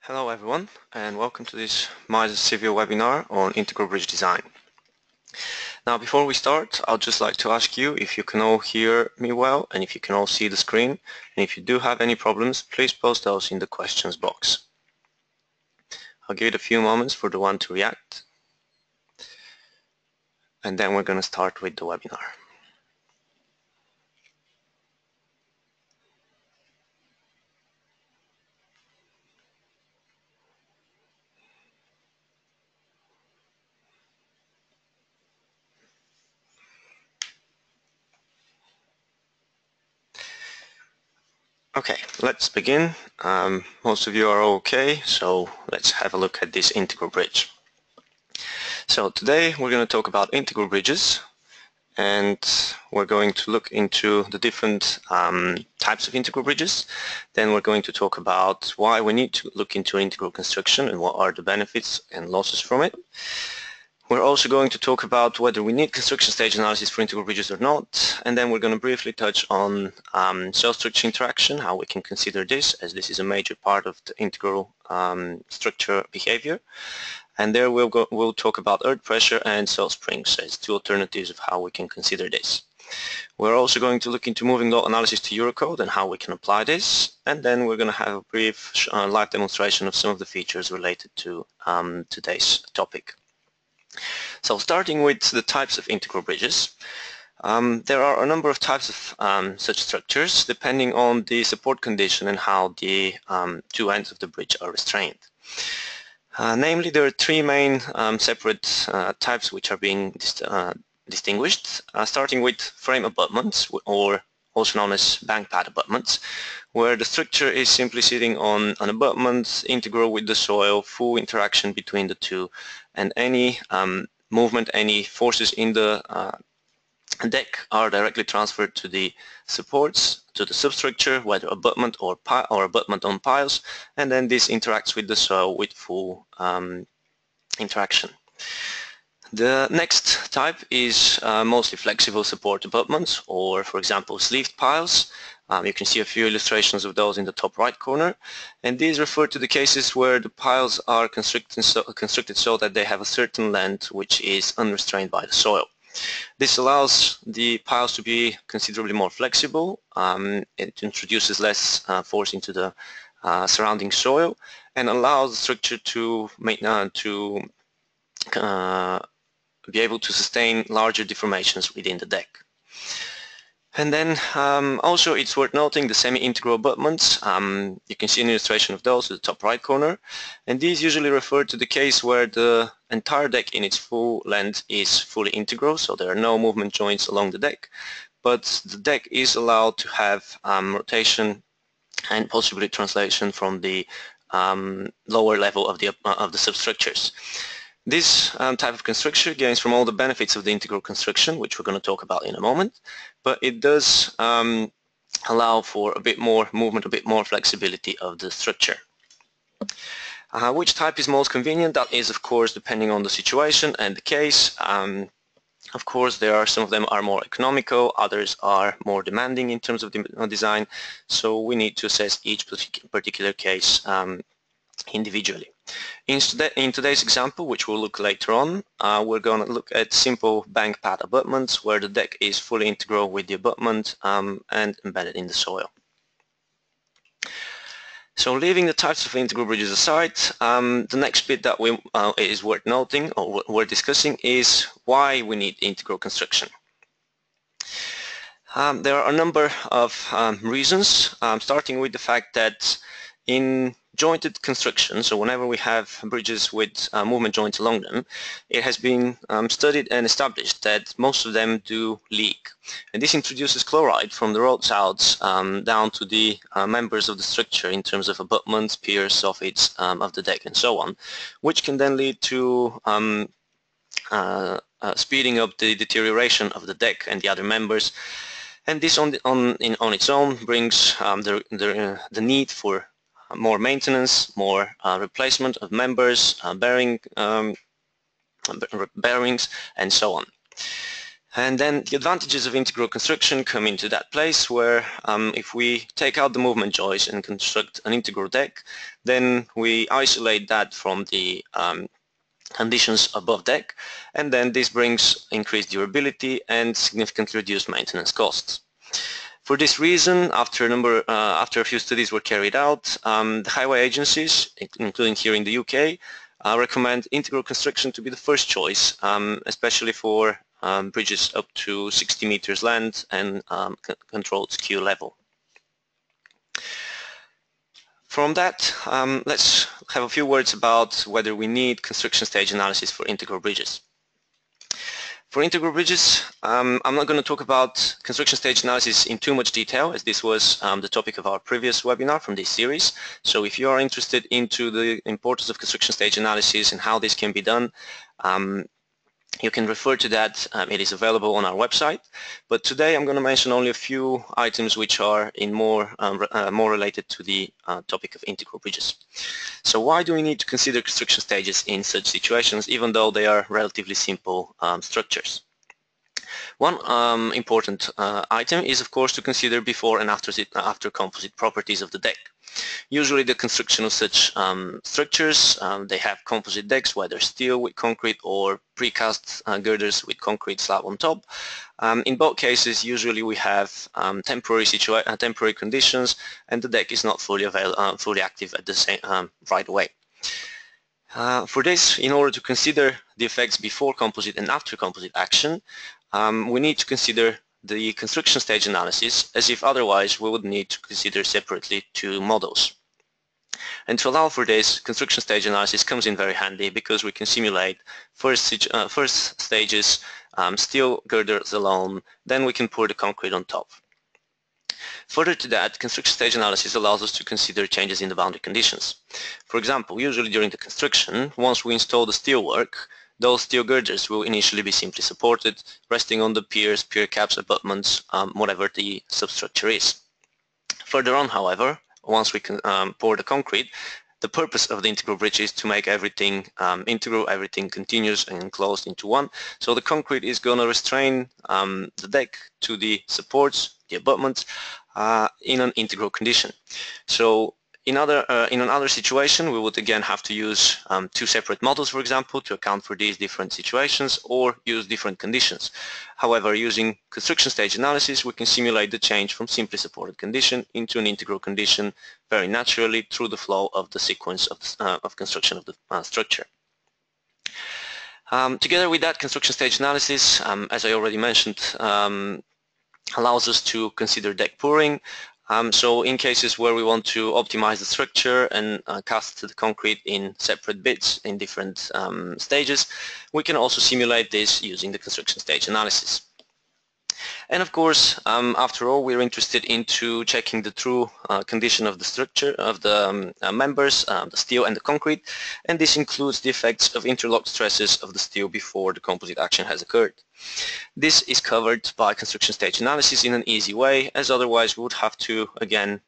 Hello everyone, and welcome to this Midas civil webinar on integral bridge design. Now before we start, I'd just like to ask you if you can all hear me well and if you can all see the screen, and if you do have any problems, please post those in the questions box. I'll give it a few moments for the one to react, and then we're going to start with the webinar. Okay, let's begin. Most of you are okay, so let's have a look at this integral bridge. So today we're going to talk about integral bridges, and we're going to look into the different types of integral bridges. Then we're going to talk about why we need to look into integral construction and what are the benefits and losses from it. We're also going to talk about whether we need construction stage analysis for integral bridges or not, and then we're going to briefly touch on cell structure interaction, how we can consider this, as this is a major part of the integral structure behavior. And there we'll talk about earth pressure and cell springs as two alternatives of how we can consider this. We're also going to look into moving law analysis to Eurocode and how we can apply this, and then we're going to have a brief live demonstration of some of the features related to today's topic. So starting with the types of integral bridges, there are a number of types of such structures depending on the support condition and how the two ends of the bridge are restrained. Namely, there are three main separate types which are being distinguished, starting with frame abutments, or also known as bank pad abutments, where the structure is simply sitting on an abutment, integral with the soil, full interaction between the two, and any movement, any forces in the deck are directly transferred to the supports, to the substructure, whether abutment or abutment on piles, and then this interacts with the soil with full interaction. The next type is mostly flexible support abutments, or for example sleeved piles. You can see a few illustrations of those in the top right corner, and these refer to the cases where the piles are constructed so that they have a certain length which is unrestrained by the soil. This allows the piles to be considerably more flexible. It introduces less force into the surrounding soil and allows the structure to be able to sustain larger deformations within the deck. And then also it's worth noting the semi-integral abutments. You can see an illustration of those in the top right corner, and these usually refer to the case where the entire deck in its full length is fully integral, so there are no movement joints along the deck, but the deck is allowed to have rotation and possibly translation from the lower level of the substructures. This type of construction gains from all the benefits of the integral construction, which we're going to talk about in a moment, but it does allow for a bit more movement, a bit more flexibility of the structure. Which type is most convenient? That is, of course, depending on the situation and the case. Of course, some of them are more economical, others are more demanding in terms of design, so we need to assess each particular case individually. In today's example, which we'll look later on, we're going to look at simple bank pad abutments where the deck is fully integral with the abutment and embedded in the soil. So leaving the types of integral bridges aside, the next bit that is worth noting or worth discussing is why we need integral construction. There are a number of reasons, starting with the fact that in jointed construction, so whenever we have bridges with movement joints along them, it has been studied and established that most of them do leak. And this introduces chloride from the road sides down to the members of the structure in terms of abutments, piers, soffits of the deck and so on, which can then lead to speeding up the deterioration of the deck and the other members. And this on its own brings the need for more maintenance, more replacement of members, bearings, and so on. And then the advantages of integral construction come into that place where if we take out the movement joist and construct an integral deck, then we isolate that from the conditions above deck, and then this brings increased durability and significantly reduced maintenance costs. For this reason, after a few studies were carried out, the highway agencies, including here in the UK, recommend integral construction to be the first choice, especially for bridges up to 60 meters length and controlled skew level. From that, let's have a few words about whether we need construction stage analysis for integral bridges. For integral bridges, I'm not going to talk about construction stage analysis in too much detail, as this was the topic of our previous webinar from this series. So if you are interested into the importance of construction stage analysis and how this can be done, you can refer to that. It is available on our website. But today I'm going to mention only a few items which are in more related to the topic of integral bridges. So why do we need to consider construction stages in such situations, even though they are relatively simple structures? One important item is, of course, to consider before and after composite properties of the deck. Usually the construction of such structures, they have composite decks, whether steel with concrete or precast girders with concrete slab on top. In both cases, usually we have temporary conditions, and the deck is not fully active at the same right away. For this, in order to consider the effects before composite and after composite action, we need to consider the construction stage analysis, as if otherwise we would need to consider separately two models. And to allow for this, construction stage analysis comes in very handy because we can simulate first stages, steel girders alone, then we can pour the concrete on top. Further to that, construction stage analysis allows us to consider changes in the boundary conditions. For example, usually during the construction, once we install the steelwork, those steel girders will initially be simply supported, resting on the piers, pier caps, abutments, whatever the substructure is. Further on, however, once we can pour the concrete, the purpose of the integral bridge is to make everything integral, everything continuous and enclosed into one. So the concrete is going to restrain the deck to the supports, the abutments, in an integral condition. So in another situation, we would again have to use two separate models, for example, to account for these different situations, or use different conditions. However, using construction stage analysis, we can simulate the change from simply supported condition into an integral condition very naturally through the flow of the sequence of construction of the structure. Together with that, construction stage analysis, as I already mentioned, allows us to consider deck pouring. So in cases where we want to optimize the structure and cast the concrete in separate bits in different stages, we can also simulate this using the construction stage analysis. And of course, after all, we're interested into checking the true condition of the structure of the members, the steel and the concrete, and this includes the effects of interlocked stresses of the steel before the composite action has occurred. This is covered by construction stage analysis in an easy way, as otherwise we would have to again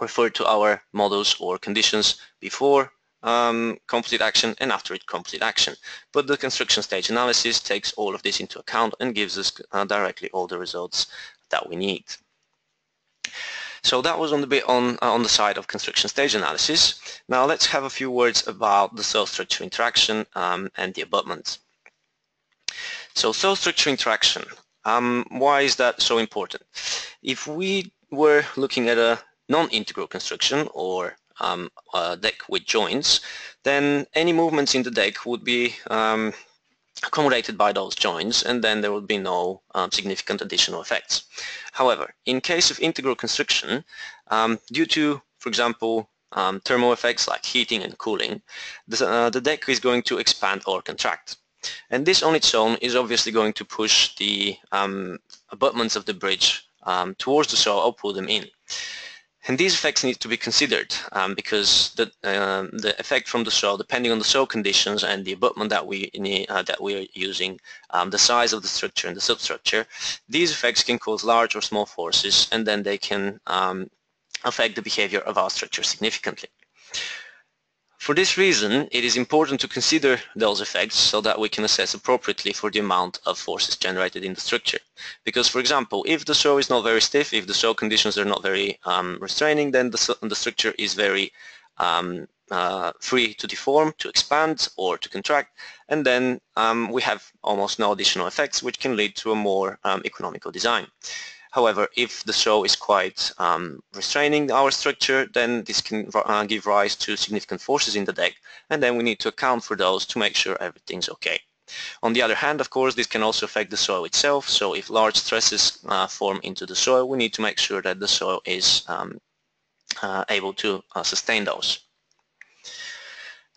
refer to our models or conditions before composite action and after it composite action. But the construction stage analysis takes all of this into account and gives us directly all the results that we need. So that was on the bit on the side of construction stage analysis. Now let's have a few words about the cell structure interaction and the abutments. So cell structure interaction, why is that so important? If we were looking at a non-integral construction or a deck with joints, then any movements in the deck would be accommodated by those joints, and then there would be no significant additional effects. However, in case of integral construction, due to, for example, thermal effects like heating and cooling, the deck is going to expand or contract. And this on its own is obviously going to push the abutments of the bridge towards the saw or pull them in. And these effects need to be considered because the effect from the saw, depending on the saw conditions and the abutment that we are using, the size of the structure and the substructure, these effects can cause large or small forces, and then they can affect the behavior of our structure significantly. For this reason, it is important to consider those effects so that we can assess appropriately for the amount of forces generated in the structure. Because, for example, if the soil is not very stiff, if the soil conditions are not very restraining, then the structure is very free to deform, to expand, or to contract, and then we have almost no additional effects, which can lead to a more economical design. However, if the soil is quite restraining our structure, then this can give rise to significant forces in the deck, and then we need to account for those to make sure everything's okay. On the other hand, of course, this can also affect the soil itself, so if large stresses form into the soil, we need to make sure that the soil is able to sustain those.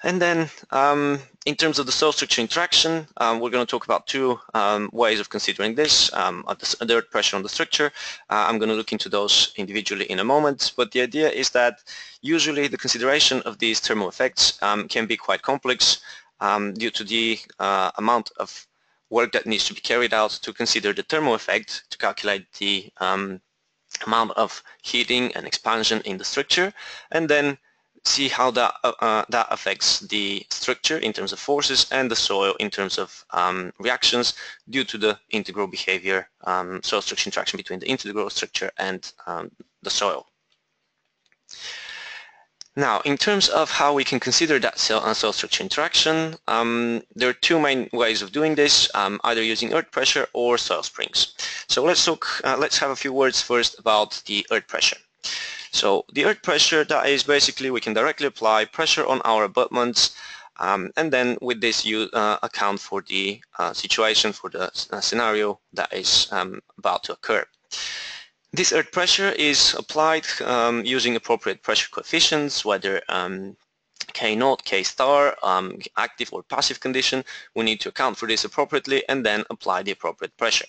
And then in terms of the soil structure interaction, we're going to talk about two ways of considering this, the earth pressure on the structure. I'm going to look into those individually in a moment, but the idea is that usually the consideration of these thermal effects can be quite complex due to the amount of work that needs to be carried out to consider the thermal effect, to calculate the amount of heating and expansion in the structure, and then see how that affects the structure in terms of forces and the soil in terms of reactions due to the integral behavior, soil structure interaction between the integral structure and the soil. Now, in terms of how we can consider that soil structure interaction, there are two main ways of doing this, either using earth pressure or soil springs. So let's have a few words first about the earth pressure. So the earth pressure, that is basically we can directly apply pressure on our abutments, and then with this you account for the situation, for the scenario that is about to occur. This earth pressure is applied using appropriate pressure coefficients, whether K0, K star, active or passive condition. We need to account for this appropriately and then apply the appropriate pressure.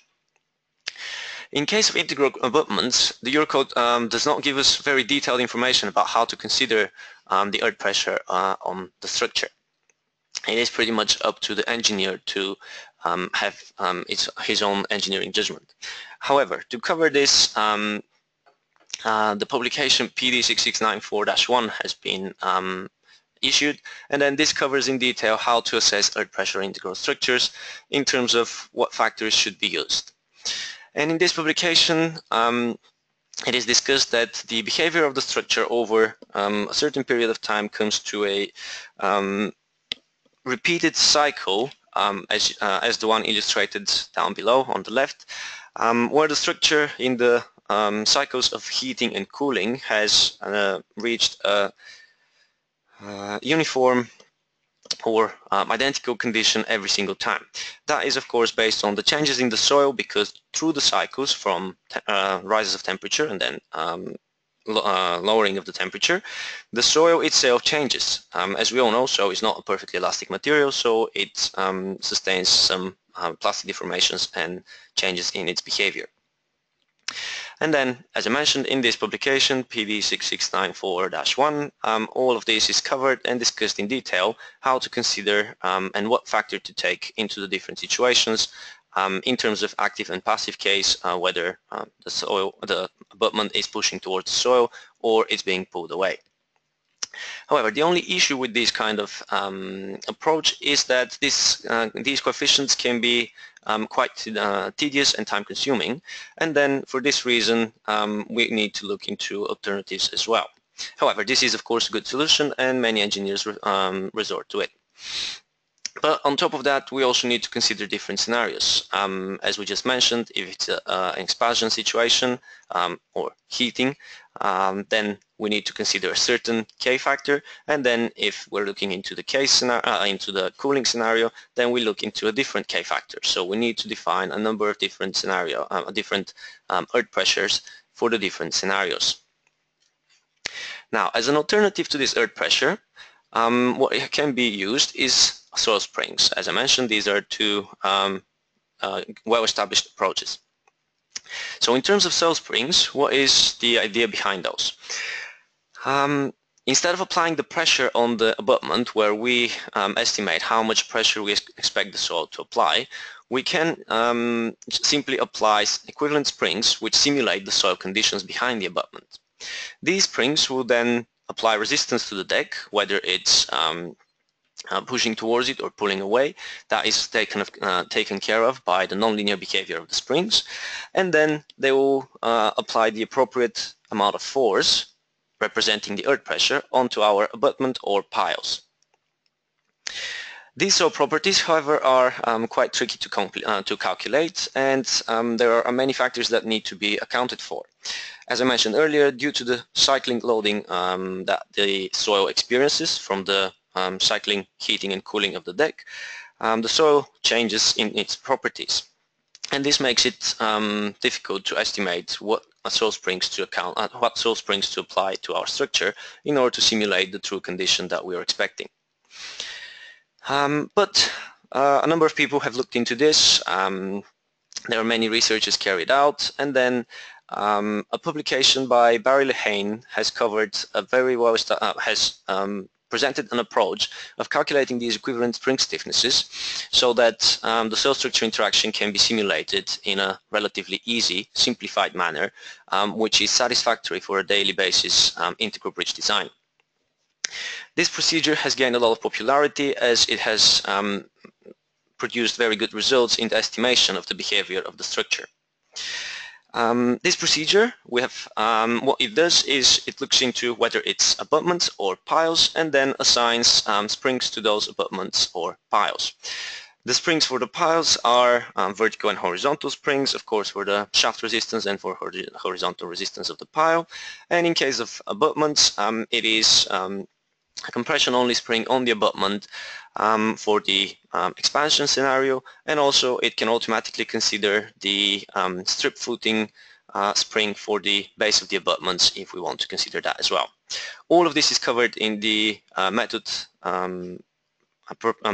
In case of integral abutments, the Eurocode does not give us very detailed information about how to consider the earth pressure on the structure. It is pretty much up to the engineer to have his own engineering judgment. However, to cover this, the publication PD6694-1 has been issued, and then this covers in detail how to assess earth pressure integral structures in terms of what factors should be used. And in this publication, it is discussed that the behavior of the structure over a certain period of time comes to a repeated cycle, as the one illustrated down below on the left, where the structure in the cycles of heating and cooling has reached a uniform or identical condition every single time. That is of course based on the changes in the soil, because through the cycles from rises of temperature and then lowering of the temperature, the soil itself changes. As we all know, soil is not a perfectly elastic material, so it sustains some plastic deformations and changes in its behavior. And then, as I mentioned in this publication, PD6694-1, all of this is covered and discussed in detail, how to consider and what factor to take into the different situations in terms of active and passive case, whether the abutment is pushing towards the soil or it's being pulled away. However, the only issue with this kind of approach is that these coefficients can be quite tedious and time-consuming, and then for this reason we need to look into alternatives as well. However, this is of course a good solution and many engineers resort to it. But on top of that, we also need to consider different scenarios. As we just mentioned, if it's an expansion situation or heating, then we need to consider a certain K factor, and then if we're looking into the into the cooling scenario, then we look into a different K factor. So we need to define a number of different different earth pressures for the different scenarios. Now, as an alternative to this earth pressure, what can be used is soil springs. As I mentioned, these are two well-established approaches. So in terms of soil springs, what is the idea behind those? Instead of applying the pressure on the abutment, where we estimate how much pressure we expect the soil to apply, we can simply apply equivalent springs which simulate the soil conditions behind the abutment. These springs will then apply resistance to the deck, whether it's pushing towards it or pulling away. That is taken care of by the nonlinear behavior of the springs, and then they will apply the appropriate amount of force representing the earth pressure onto our abutment or piles. These soil properties, however, are quite tricky to calculate, and there are many factors that need to be accounted for. As I mentioned earlier, due to the cycling loading that the soil experiences from the cycling, heating and cooling of the deck, the soil changes in its properties. And this makes it difficult to estimate what soil springs to apply to our structure in order to simulate the true condition that we are expecting. But a number of people have looked into this. There are many researches carried out, and then a publication by Barry Lehane has covered a very well presented an approach of calculating these equivalent spring stiffnesses so that the soil structure interaction can be simulated in a relatively easy, simplified manner, which is satisfactory for a daily basis integral bridge design. This procedure has gained a lot of popularity as it has produced very good results in the estimation of the behavior of the structure. This procedure, what it does is it looks into whether it's abutments or piles and then assigns springs to those abutments or piles. The springs for the piles are vertical and horizontal springs, of course, for the shaft resistance and for horizontal resistance of the pile. And in case of abutments, it is a compression-only spring on the abutment for the expansion scenario, and also it can automatically consider the strip footing spring for the base of the abutments if we want to consider that as well. All of this is covered in the method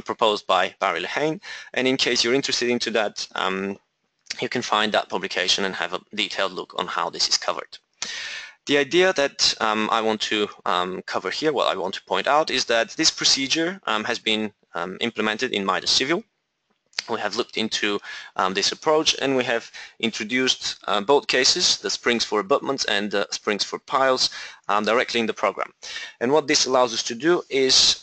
proposed by Barry Lehane, and in case you're interested into that, you can find that publication and have a detailed look on how this is covered. The idea that I want to cover here, what I want to point out, is that this procedure has been implemented in Midas Civil. We have looked into this approach and we have introduced both cases, the springs for abutments and the springs for piles, directly in the program. And what this allows us to do is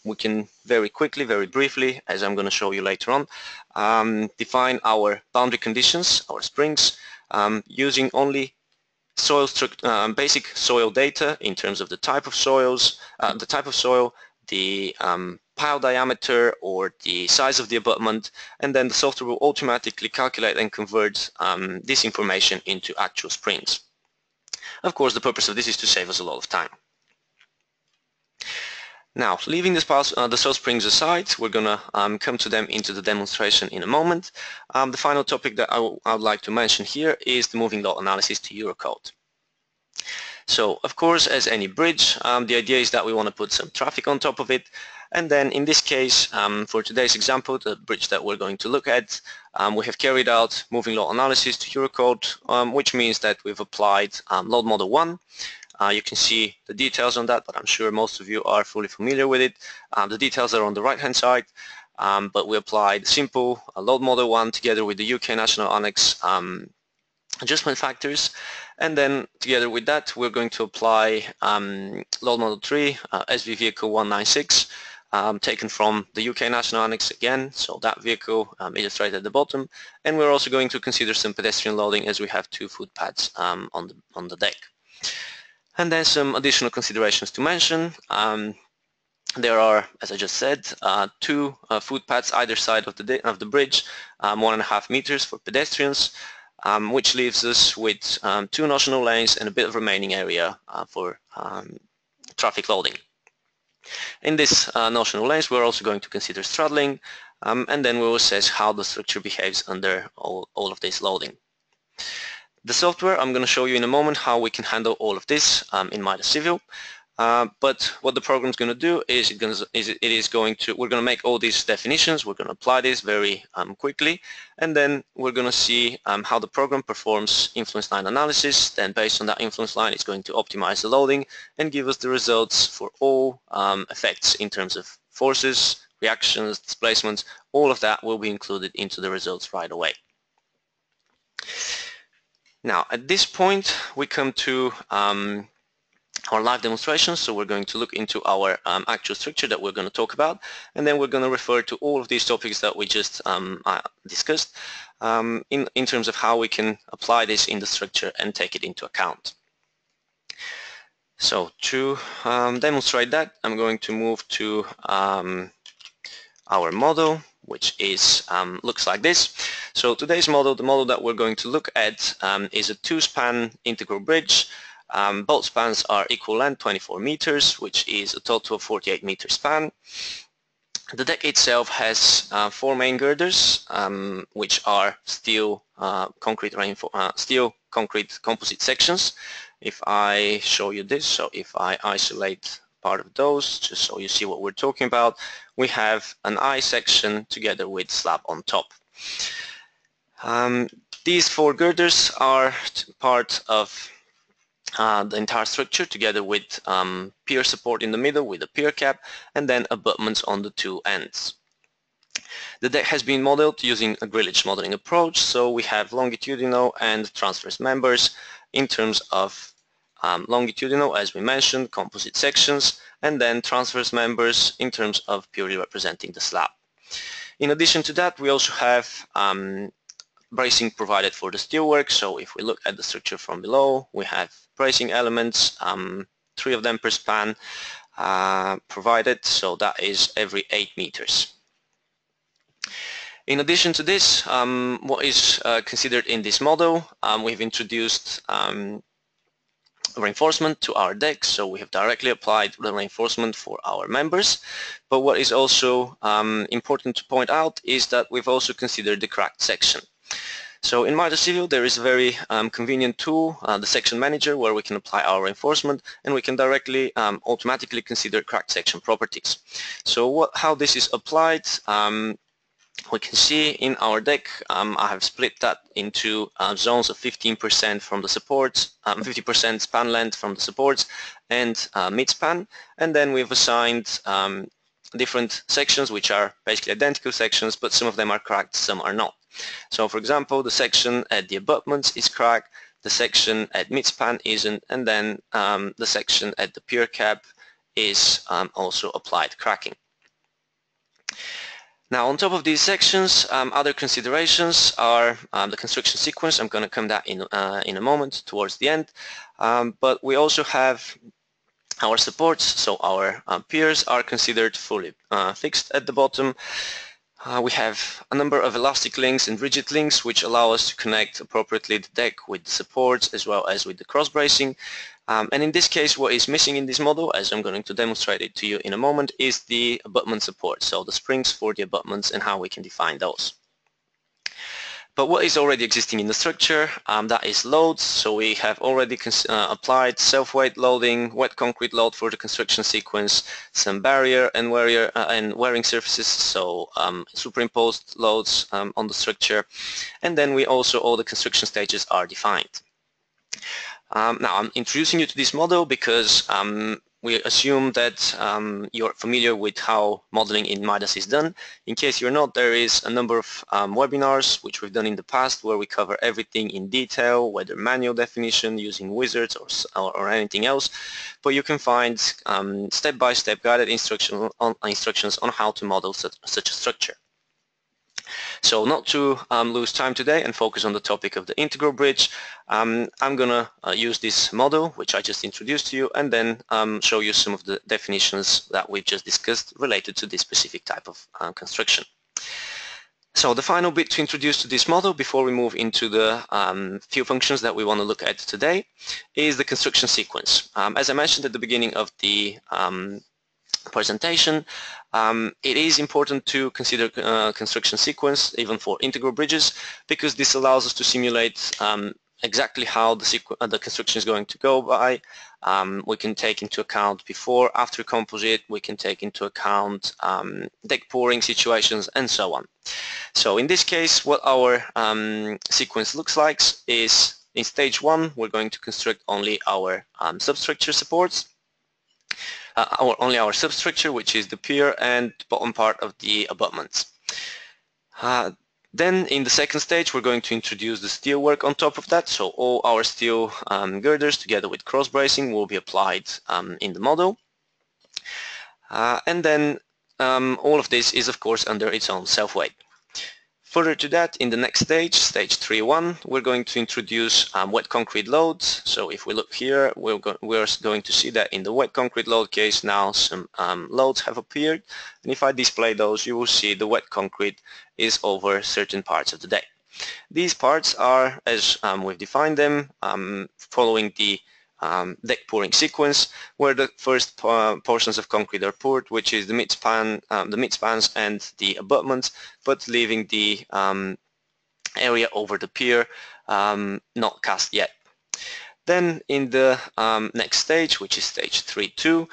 we can very quickly, very briefly, as I'm going to show you later on, define our boundary conditions, our springs, using only basic soil data in terms of the type of soil, the pile diameter or the size of the abutment, and then the software will automatically calculate and convert this information into actual springs. Of course, the purpose of this is to save us a lot of time. Now, leaving the soil springs aside, we're going to come to them into the demonstration in a moment. The final topic that I would like to mention here is the moving load analysis to Eurocode. So, of course, as any bridge, the idea is that we want to put some traffic on top of it. And then in this case, for today's example, the bridge that we're going to look at, we have carried out moving load analysis to Eurocode, which means that we've applied load model 1. You can see the details on that, but I'm sure most of you are fully familiar with it. The details are on the right-hand side, but we applied simple load model 1 together with the UK National Annex adjustment factors, and then together with that we're going to apply load model 3 SV vehicle 196 taken from the UK National Annex again, so that vehicle is right at the bottom, and we're also going to consider some pedestrian loading as we have 2 footpaths on the deck. And then some additional considerations to mention. There are, as I just said, 2 footpaths either side of the bridge, 1.5 meters for pedestrians, which leaves us with 2 notional lanes and a bit of remaining area for traffic loading. In this notional lanes, we're also going to consider straddling, and then we'll assess how the structure behaves under all of this loading. The software, I'm going to show you in a moment how we can handle all of this in Midas Civil. But what the program is going to do is we're going to make all these definitions, we're going to apply this very quickly, and then we're going to see how the program performs influence line analysis. Then based on that influence line, it's going to optimize the loading and give us the results for all effects in terms of forces, reactions, displacements. All of that will be included into the results right away. Now, at this point, we come to our live demonstrations. So we're going to look into our actual structure that we're going to talk about, and then we're going to refer to all of these topics that we just discussed in terms of how we can apply this in the structure and take it into account. So to demonstrate that, I'm going to move to our model, which is looks like this. So today's model, the model that we're going to look at is a two-span integral bridge. Both spans are equal length, 24 meters, which is a total of 48 meter span. The deck itself has 4 main girders, which are steel concrete composite sections. If I show you this, so if I isolate part of those, just so you see what we're talking about, we have an I section together with slab on top. These 4 girders are part of the entire structure, together with pier support in the middle with a pier cap, and then abutments on the 2 ends. The deck has been modeled using a grillage modeling approach, so we have longitudinal and transverse members. In terms of longitudinal, as we mentioned, composite sections, and then transverse members in terms of purely representing the slab. In addition to that, we also have bracing provided for the steelwork. So if we look at the structure from below, we have bracing elements, 3 of them per span provided, so that is every 8 meters. In addition to this, what is considered in this model, we've introduced reinforcement to our deck, so we have directly applied the reinforcement for our members. But what is also important to point out is that we've also considered the cracked section. So in Midas Civil there is a very convenient tool, the section manager, where we can apply our reinforcement and we can directly automatically consider cracked section properties. So how this is applied, we can see in our deck, I have split that into zones of 15% from the supports, 50% span length from the supports, and mid-span, and then we've assigned different sections which are basically identical sections, but some of them are cracked, some are not. So for example, the section at the abutments is cracked, the section at mid-span isn't, and then the section at the pier cap is also applied cracking. Now on top of these sections, other considerations are the construction sequence. I'm going to come that in a moment towards the end, but we also have our supports, so our piers are considered fully fixed at the bottom. We have a number of elastic links and rigid links which allow us to connect appropriately the deck with the supports as well as with the cross bracing. And in this case, what is missing in this model, as I'm going to demonstrate it to you in a moment, is the abutment support, so the springs for the abutments and how we can define those. But what is already existing in the structure, that is loads. So we have already applied self-weight loading, wet concrete load for the construction sequence, some barrier and wearing surfaces, so superimposed loads on the structure, and then all the construction stages are defined. Now I'm introducing you to this model because we assume that you're familiar with how modeling in Midas is done. In case you're not, there is a number of webinars which we've done in the past where we cover everything in detail, whether manual definition using wizards or anything else. But you can find step-by-step guided instructions on how to model such a structure. So not to lose time today and focus on the topic of the integral bridge, I'm going to use this model which I just introduced to you, and then show you some of the definitions that we've just discussed related to this specific type of construction. So the final bit to introduce to this model before we move into the few functions that we want to look at today is the construction sequence. As I mentioned at the beginning of the presentation, it is important to consider construction sequence even for integral bridges, because this allows us to simulate exactly how the construction is going to go by. We can take into account before, after composite, we can take into account deck pouring situations and so on. So in this case, what our sequence looks like is, in stage 1 we're going to construct only our substructure supports, only our substructure, which is the pier and bottom part of the abutments. Then in the second stage, we're going to introduce the steel work on top of that. So all our steel girders together with cross bracing will be applied in the model. And then all of this is of course under its own self-weight. Further to that, in the next stage, stage 3.1, we're going to introduce wet concrete loads. So if we look here, we're going to see that in the wet concrete load case now some loads have appeared. And if I display those, you will see the wet concrete is over certain parts of the deck. These parts are, as we've defined them, following the deck pouring sequence, where the first portions of concrete are poured, which is the mid-spans and the abutments, but leaving the area over the pier not cast yet. Then in the next stage, which is stage 3.2,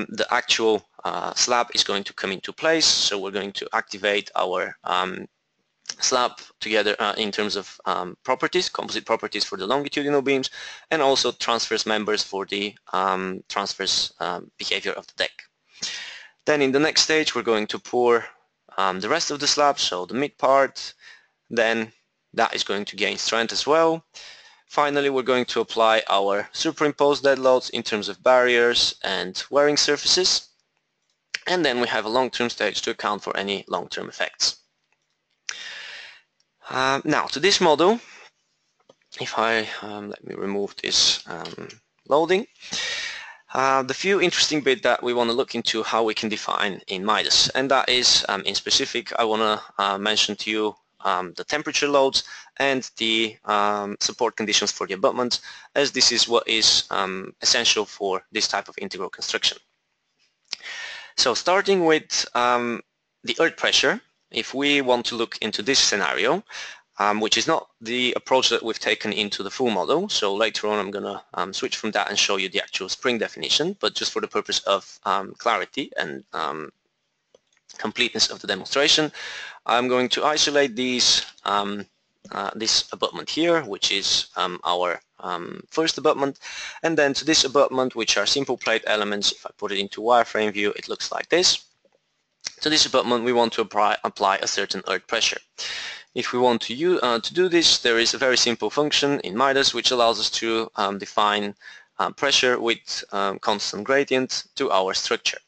the actual slab is going to come into place. So we're going to activate our slab together in terms of properties, composite properties for the longitudinal beams, and also transverse members for the transverse behavior of the deck. Then in the next stage, we're going to pour the rest of the slab, so the mid part. Then that is going to gain strength as well. Finally, we're going to apply our superimposed dead loads in terms of barriers and wearing surfaces. And then we have a long-term stage to account for any long-term effects. Now to this model, if I let me remove this loading, the few interesting bit that we want to look into how we can define in Midas, and that is in specific I want to mention to you the temperature loads and the support conditions for the abutments, as this is what is essential for this type of integral construction. So starting with the earth pressure, if we want to look into this scenario, which is not the approach that we've taken into the full model, so later on I'm going to switch from that and show you the actual spring definition, but just for the purpose of clarity and completeness of the demonstration, I'm going to isolate these this abutment here, which is our first abutment, and then to this abutment, which are simple plate elements. If I put it into wireframe view, it looks like this. To this abutment, we want to apply a certain earth pressure. If we want to do this, there is a very simple function in Midas which allows us to define pressure with constant gradient to our structure.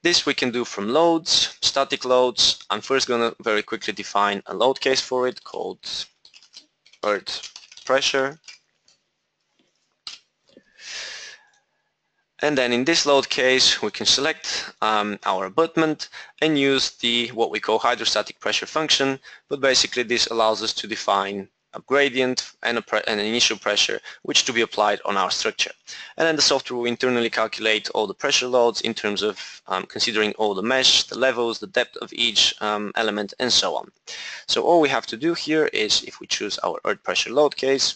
This we can do from loads, static loads. I'm first going to very quickly define a load case for it called earth pressure. And then in this load case, we can select our abutment and use the what we call hydrostatic pressure function. But basically, this allows us to define a gradient and an initial pressure, which to be applied on our structure. And then the software will internally calculate all the pressure loads in terms of considering all the mesh, the levels, the depth of each element, and so on. So all we have to do here is, if we choose our earth pressure load case,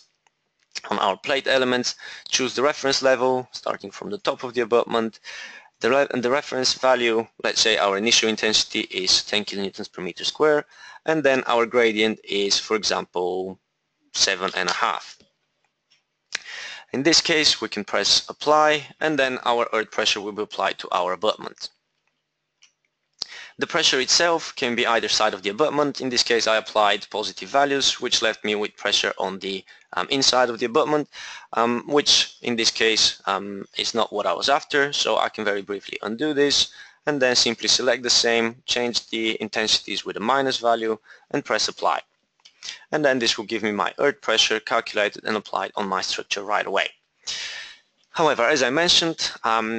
on our plate elements, choose the reference level starting from the top of the abutment, the reference value, let's say our initial intensity is 10 kilonewtons per meter square, and then our gradient is, for example, 7.5. In this case, we can press apply, and then our earth pressure will be applied to our abutment. The pressure itself can be either side of the abutment. In this case, I applied positive values, which left me with pressure on the inside of the abutment, which in this case is not what I was after. So I can very briefly undo this and then simply select the same, change the intensities with a minus value and press apply. And then this will give me my earth pressure calculated and applied on my structure right away. However, as I mentioned,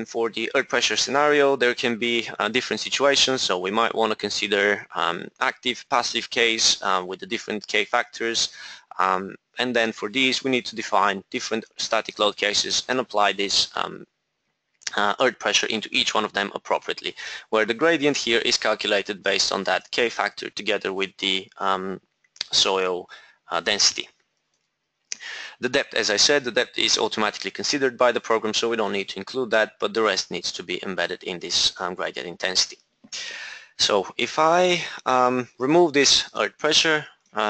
for the earth pressure scenario, there can be different situations. So we might want to consider active, passive case with the different K factors. And then for these, we need to define different static load cases and apply this earth pressure into each one of them appropriately, where the gradient here is calculated based on that K factor together with the soil density. The depth, as I said, the depth is automatically considered by the program, so we don't need to include that, but the rest needs to be embedded in this gradient intensity. So if I remove this earth pressure,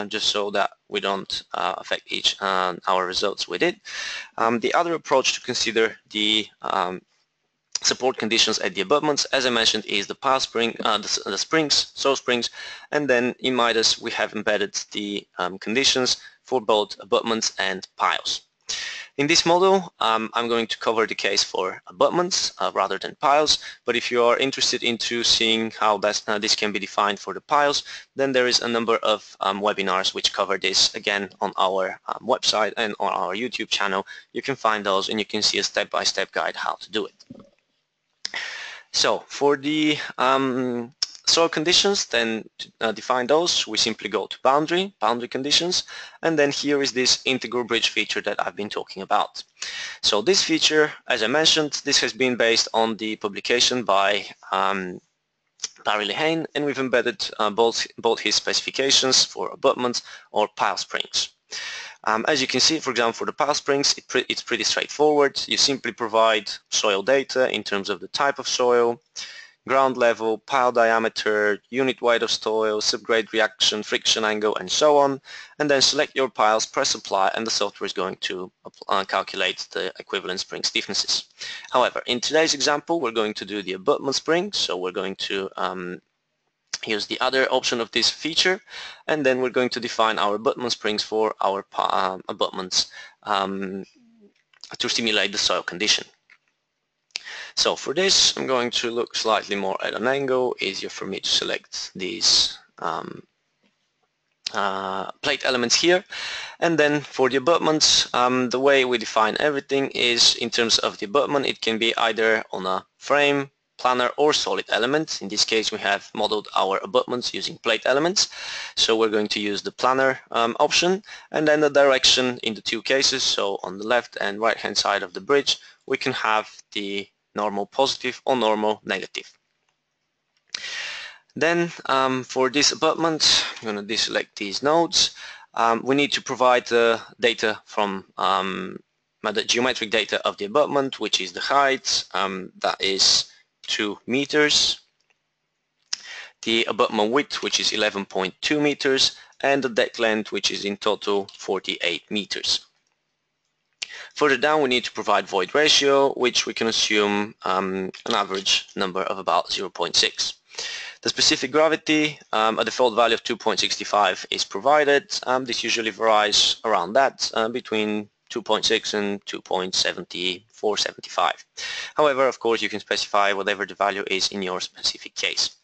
just so that we don't affect our results with it, the other approach to consider the support conditions at the abutments, as I mentioned, is the pile spring, the springs, soil springs, and then in Midas we have embedded the conditions for both abutments and piles. In this model, I'm going to cover the case for abutments rather than piles, but if you are interested into seeing how this can be defined for the piles, then there is a number of webinars which cover this, again, on our website and on our YouTube channel. You can find those and you can see a step-by-step guide how to do it. So for the soil conditions, then to define those, we simply go to boundary conditions, and then here is this integral bridge feature that I've been talking about. So this feature, as I mentioned, this has been based on the publication by Barry Lehane, and we've embedded both his specifications for abutments or pile springs. As you can see, for example, for the pile springs, it's pretty straightforward. You simply provide soil data in terms of the type of soil, ground level, pile diameter, unit weight of soil, subgrade reaction, friction angle, and so on, and then select your piles, press apply, and the software is going to calculate the equivalent spring stiffnesses. However, in today's example, we're going to do the abutment spring, so we're going to use the other option of this feature, and then we're going to define our abutment springs for our abutments to simulate the soil condition. So for this, I'm going to look slightly more at an angle, easier for me to select these plate elements here. And then for the abutments, the way we define everything is in terms of the abutment, it can be either on a frame, planar, or solid element. In this case, we have modeled our abutments using plate elements. So we're going to use the planar option, and then the direction in the two cases. So on the left and right hand side of the bridge, we can have the normal positive or normal negative. Then for this abutment, I'm going to deselect these nodes. We need to provide the data from the geometric data of the abutment, which is the height, that is 2 meters, the abutment width, which is 11.2 meters, and the deck length, which is in total 48 meters. Further down, we need to provide void ratio, which we can assume an average number of about 0.6. The specific gravity, a default value of 2.65 is provided. This usually varies around that, between 2.6 and 2.74, 75. However, of course, you can specify whatever the value is in your specific case.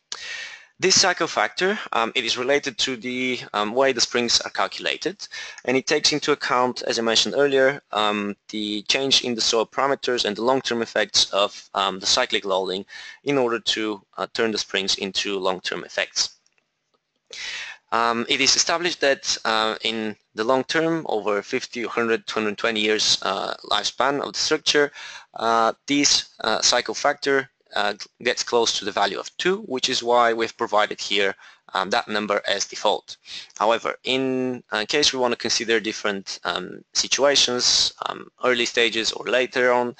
This cycle factor, it is related to the way the springs are calculated, and it takes into account, as I mentioned earlier, the change in the soil parameters and the long-term effects of the cyclic loading in order to turn the springs into long-term effects. It is established that in the long term, over 50, 100, 220 years lifespan of the structure, this cycle factor gets close to the value of 2, which is why we've provided here that number as default. However, in case we want to consider different situations, early stages or later on,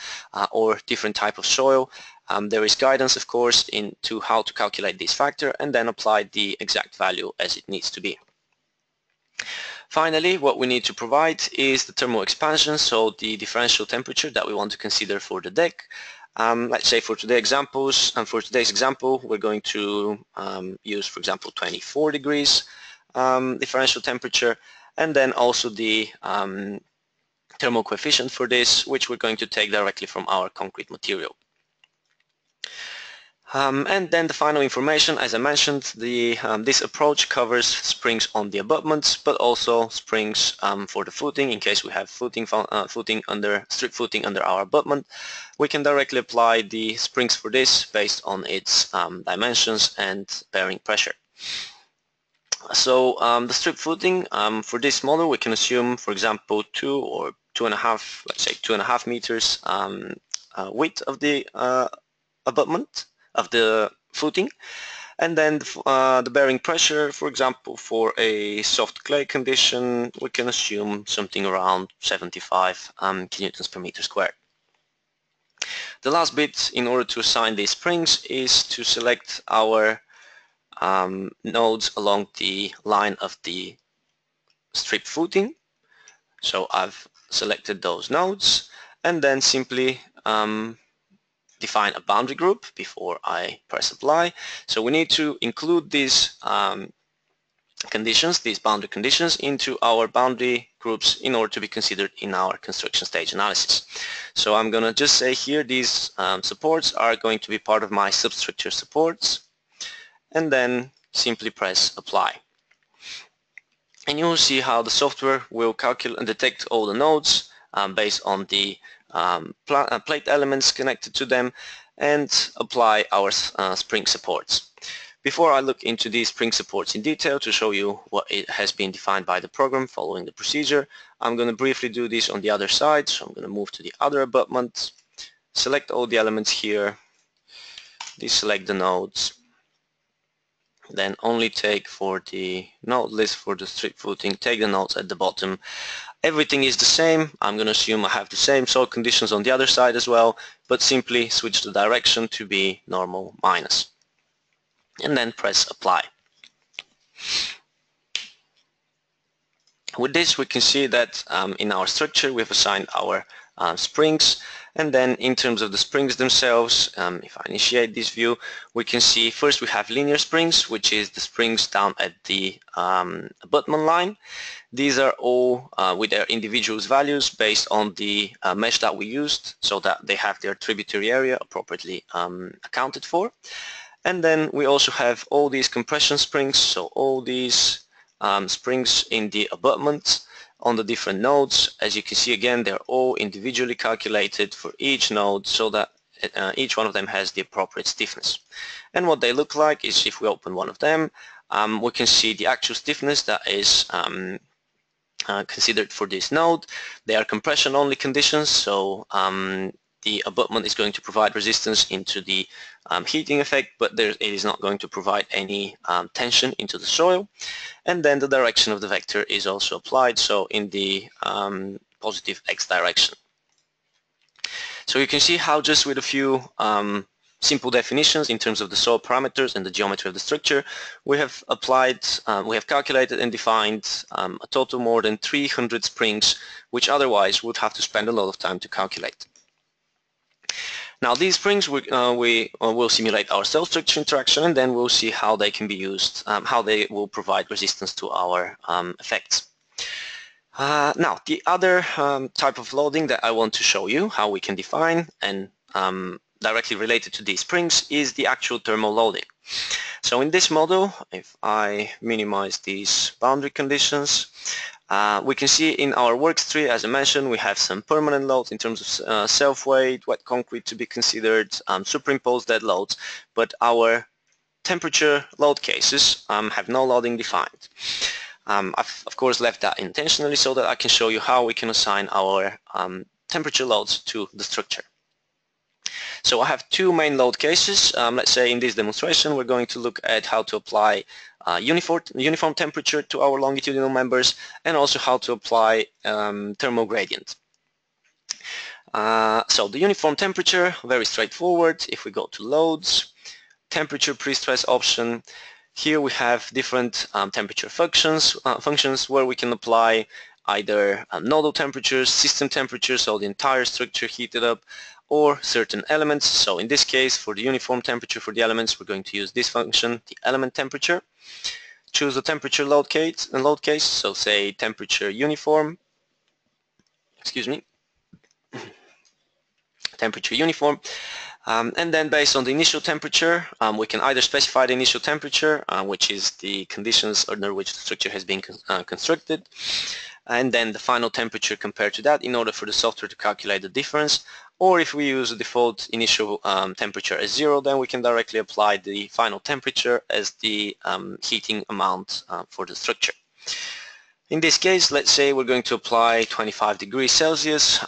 or different type of soil, there is guidance, of course, into how to calculate this factor and then apply the exact value as it needs to be. Finally, what we need to provide is the thermal expansion, so the differential temperature that we want to consider for the deck. Let's say for today's example, we're going to use, for example, 24 degrees differential temperature, and then also the thermal coefficient for this, which we're going to take directly from our concrete material. And then the final information, as I mentioned, this approach covers springs on the abutments, but also springs for the footing. In case we have strip footing under our abutment, we can directly apply the springs for this based on its dimensions and bearing pressure. So the strip footing for this model, we can assume, for example, 2 or 2.5, let's say 2.5 meters width of the abutment of the footing, and then the bearing pressure, for example, for a soft clay condition, we can assume something around 75 kilonewtons per meter squared. The last bit in order to assign these springs is to select our nodes along the line of the strip footing. So I've selected those nodes, and then simply define a boundary group before I press apply. So we need to include these conditions, these boundary conditions, into our boundary groups in order to be considered in our construction stage analysis. So I'm going to just say here these supports are going to be part of my substructure supports, and then simply press apply. And you will see how the software will calculate and detect all the nodes based on the plate elements connected to them and apply our spring supports. Before I look into these spring supports in detail to show you what it has been defined by the program following the procedure, I'm going to briefly do this on the other side. So I'm going to move to the other abutment, select all the elements here, deselect the nodes, then only take for the node list for the strip footing, take the nodes at the bottom. Everything is the same. I'm going to assume I have the same soil conditions on the other side as well, but simply switch the direction to be normal minus. And then press apply. With this we can see that in our structure we've assigned our springs, and then in terms of the springs themselves, if I initiate this view, we can see first we have linear springs, which is the springs down at the abutment line. These are all with their individual values based on the mesh that we used, so that they have their tributary area appropriately accounted for. And then we also have all these compression springs, so all these springs in the abutments on the different nodes. As you can see, again, they're all individually calculated for each node so that each one of them has the appropriate stiffness. And what they look like is, if we open one of them, we can see the actual stiffness that is considered for this node. They are compression only conditions, so the abutment is going to provide resistance into the heating effect, but it is not going to provide any tension into the soil. And then the direction of the vector is also applied, so in the positive x direction. So you can see how just with a few simple definitions in terms of the soil parameters and the geometry of the structure, we have calculated and defined a total more than 300 springs, which otherwise would have to spend a lot of time to calculate. Now these springs we will simulate our cell structure interaction, and then we'll see how they can be used, how they will provide resistance to our effects. Now the other type of loading that I want to show you how we can define and directly related to these springs is the actual thermal loading. So in this model, if I minimize these boundary conditions, we can see in our works tree, as I mentioned, we have some permanent loads in terms of self-weight, wet concrete to be considered, superimposed dead loads, but our temperature load cases have no loading defined. I've of course left that intentionally so that I can show you how we can assign our temperature loads to the structure. So I have two main load cases. Let's say in this demonstration we're going to look at how to apply uniform temperature to our longitudinal members, and also how to apply thermal gradient. So the uniform temperature, very straightforward. If we go to loads, temperature pre-stress option, here we have different temperature functions where we can apply either nodal temperatures, system temperatures, so the entire structure heated up, or certain elements. So in this case, for the uniform temperature for the elements, we're going to use this function, the element temperature. Choose the temperature load case, so say temperature uniform, temperature uniform. And then based on the initial temperature, we can either specify the initial temperature, which is the conditions under which the structure has been constructed, and then the final temperature compared to that in order for the software to calculate the difference. Or if we use the default initial temperature as 0, then we can directly apply the final temperature as the heating amount for the structure. In this case, let's say we're going to apply 25 degrees Celsius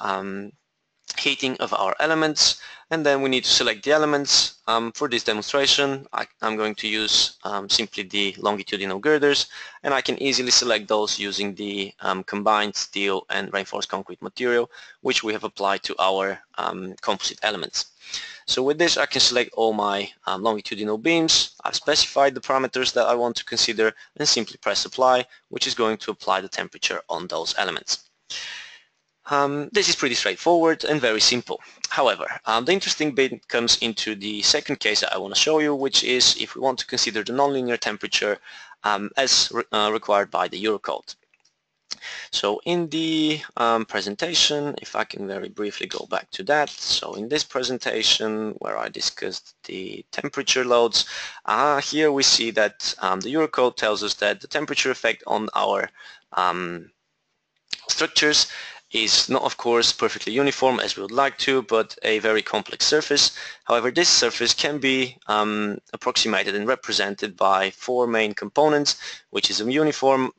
heating of our elements, and then we need to select the elements. For this demonstration, I'm going to use simply the longitudinal girders, and I can easily select those using the combined steel and reinforced concrete material, which we have applied to our composite elements. So with this, I can select all my longitudinal beams. I've specified the parameters that I want to consider, and simply press apply, which is going to apply the temperature on those elements. This is pretty straightforward and very simple. However, the interesting bit comes into the second case that I want to show you, which is if we want to consider the nonlinear temperature as required by the Eurocode. So in the presentation, if I can very briefly go back to that. So in this presentation where I discussed the temperature loads, here we see that the Eurocode tells us that the temperature effect on our structures is not, of course, perfectly uniform as we would like to, but a very complex surface. However, this surface can be approximated and represented by four main components, which is a uniform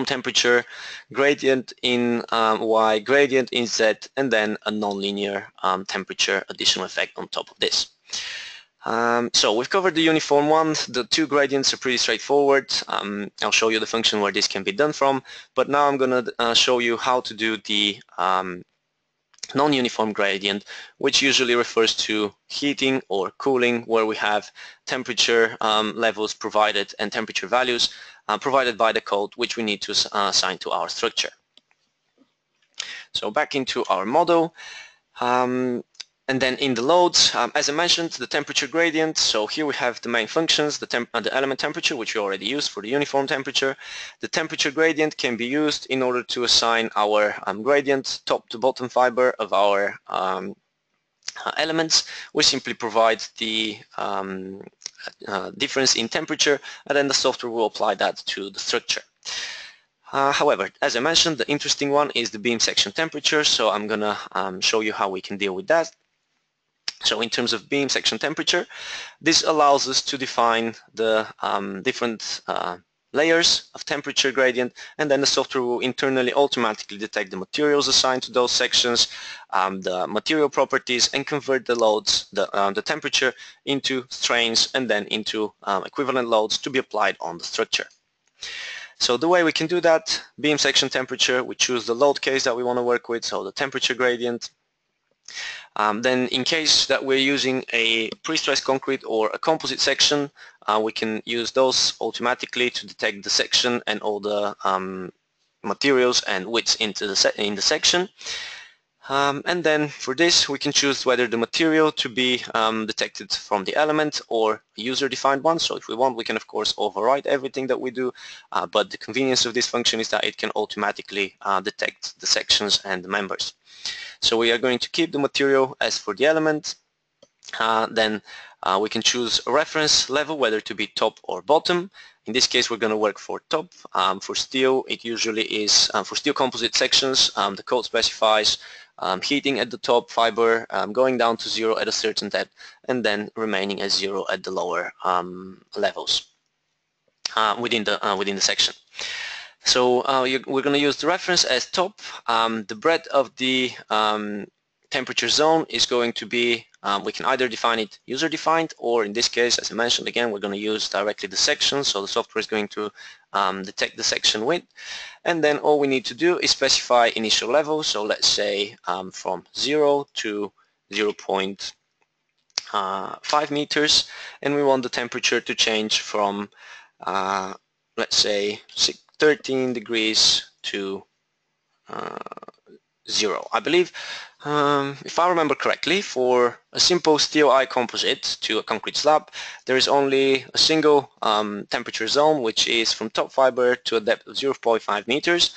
temperature, gradient in Y, gradient in Z, and then a nonlinear temperature additional effect on top of this. So we've covered the uniform one. The two gradients are pretty straightforward. I'll show you the function where this can be done from, but now I'm going to show you how to do the non-uniform gradient, which usually refers to heating or cooling, where we have temperature levels provided and temperature values provided by the code, which we need to assign to our structure. So back into our model. And then in the loads, as I mentioned, the temperature gradient. So here we have the main functions, the element temperature, which we already used for the uniform temperature. The temperature gradient can be used in order to assign our gradient top to bottom fiber of our elements. We simply provide the difference in temperature, and then the software will apply that to the structure. However, as I mentioned, the interesting one is the beam section temperature, so I'm going to show you how we can deal with that. So in terms of beam section temperature, this allows us to define the different layers of temperature gradient, and then the software will internally automatically detect the materials assigned to those sections, the material properties, and convert the loads, the temperature, into strains and then into equivalent loads to be applied on the structure. So the way we can do that, beam section temperature, we choose the load case that we want to work with, so the temperature gradient. Then in case that we're using a pre-stressed concrete or a composite section, we can use those automatically to detect the section and all the materials and widths in the section. And then for this we can choose whether the material to be detected from the element or user-defined one. So if we want, we can of course override everything that we do, but the convenience of this function is that it can automatically detect the sections and the members. So we are going to keep the material as for the element. Then we can choose a reference level, whether to be top or bottom. In this case, we're going to work for top. For steel, it usually is, for steel composite sections, the code specifies heating at the top fiber, going down to 0 at a certain depth, and then remaining at 0 at the lower levels within the section. So we're going to use the reference as top. The breadth of the temperature zone is going to be, we can either define it user-defined, or in this case, as I mentioned again, we're going to use directly the section, so the software is going to detect the section width. And then all we need to do is specify initial level, so let's say from 0 to 0.5 meters, and we want the temperature to change from, let's say, 13 degrees to 0. I believe, if I remember correctly, for a simple steel eye composite to a concrete slab, there is only a single temperature zone, which is from top fiber to a depth of 0.5 meters,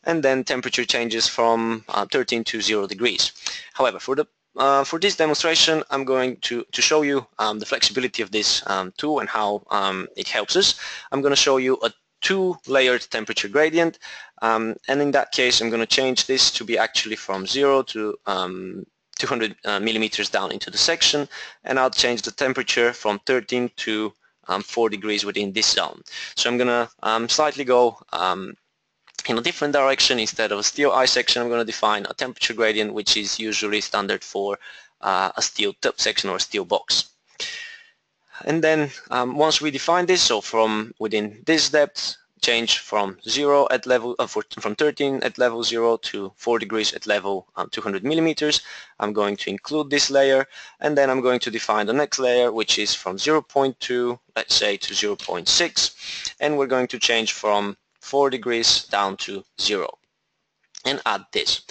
and then temperature changes from 13 to 0 degrees. However, for this demonstration, I'm going to show you the flexibility of this tool and how it helps us. I'm going to show you a two-layered temperature gradient, and in that case I'm going to change this to be actually from 0 to 200 millimeters down into the section, and I'll change the temperature from 13 to 4 degrees within this zone. So I'm going to slightly go in a different direction. Instead of a steel eye section, I'm going to define a temperature gradient which is usually standard for a steel tub section or a steel box. And then once we define this, so from within this depth, change from 0 at level, from 13 at level 0 to 4 degrees at level 200 millimeters, I'm going to include this layer, and then I'm going to define the next layer, which is from 0.2, let's say, to 0.6, and we're going to change from 4 degrees down to 0. and add this.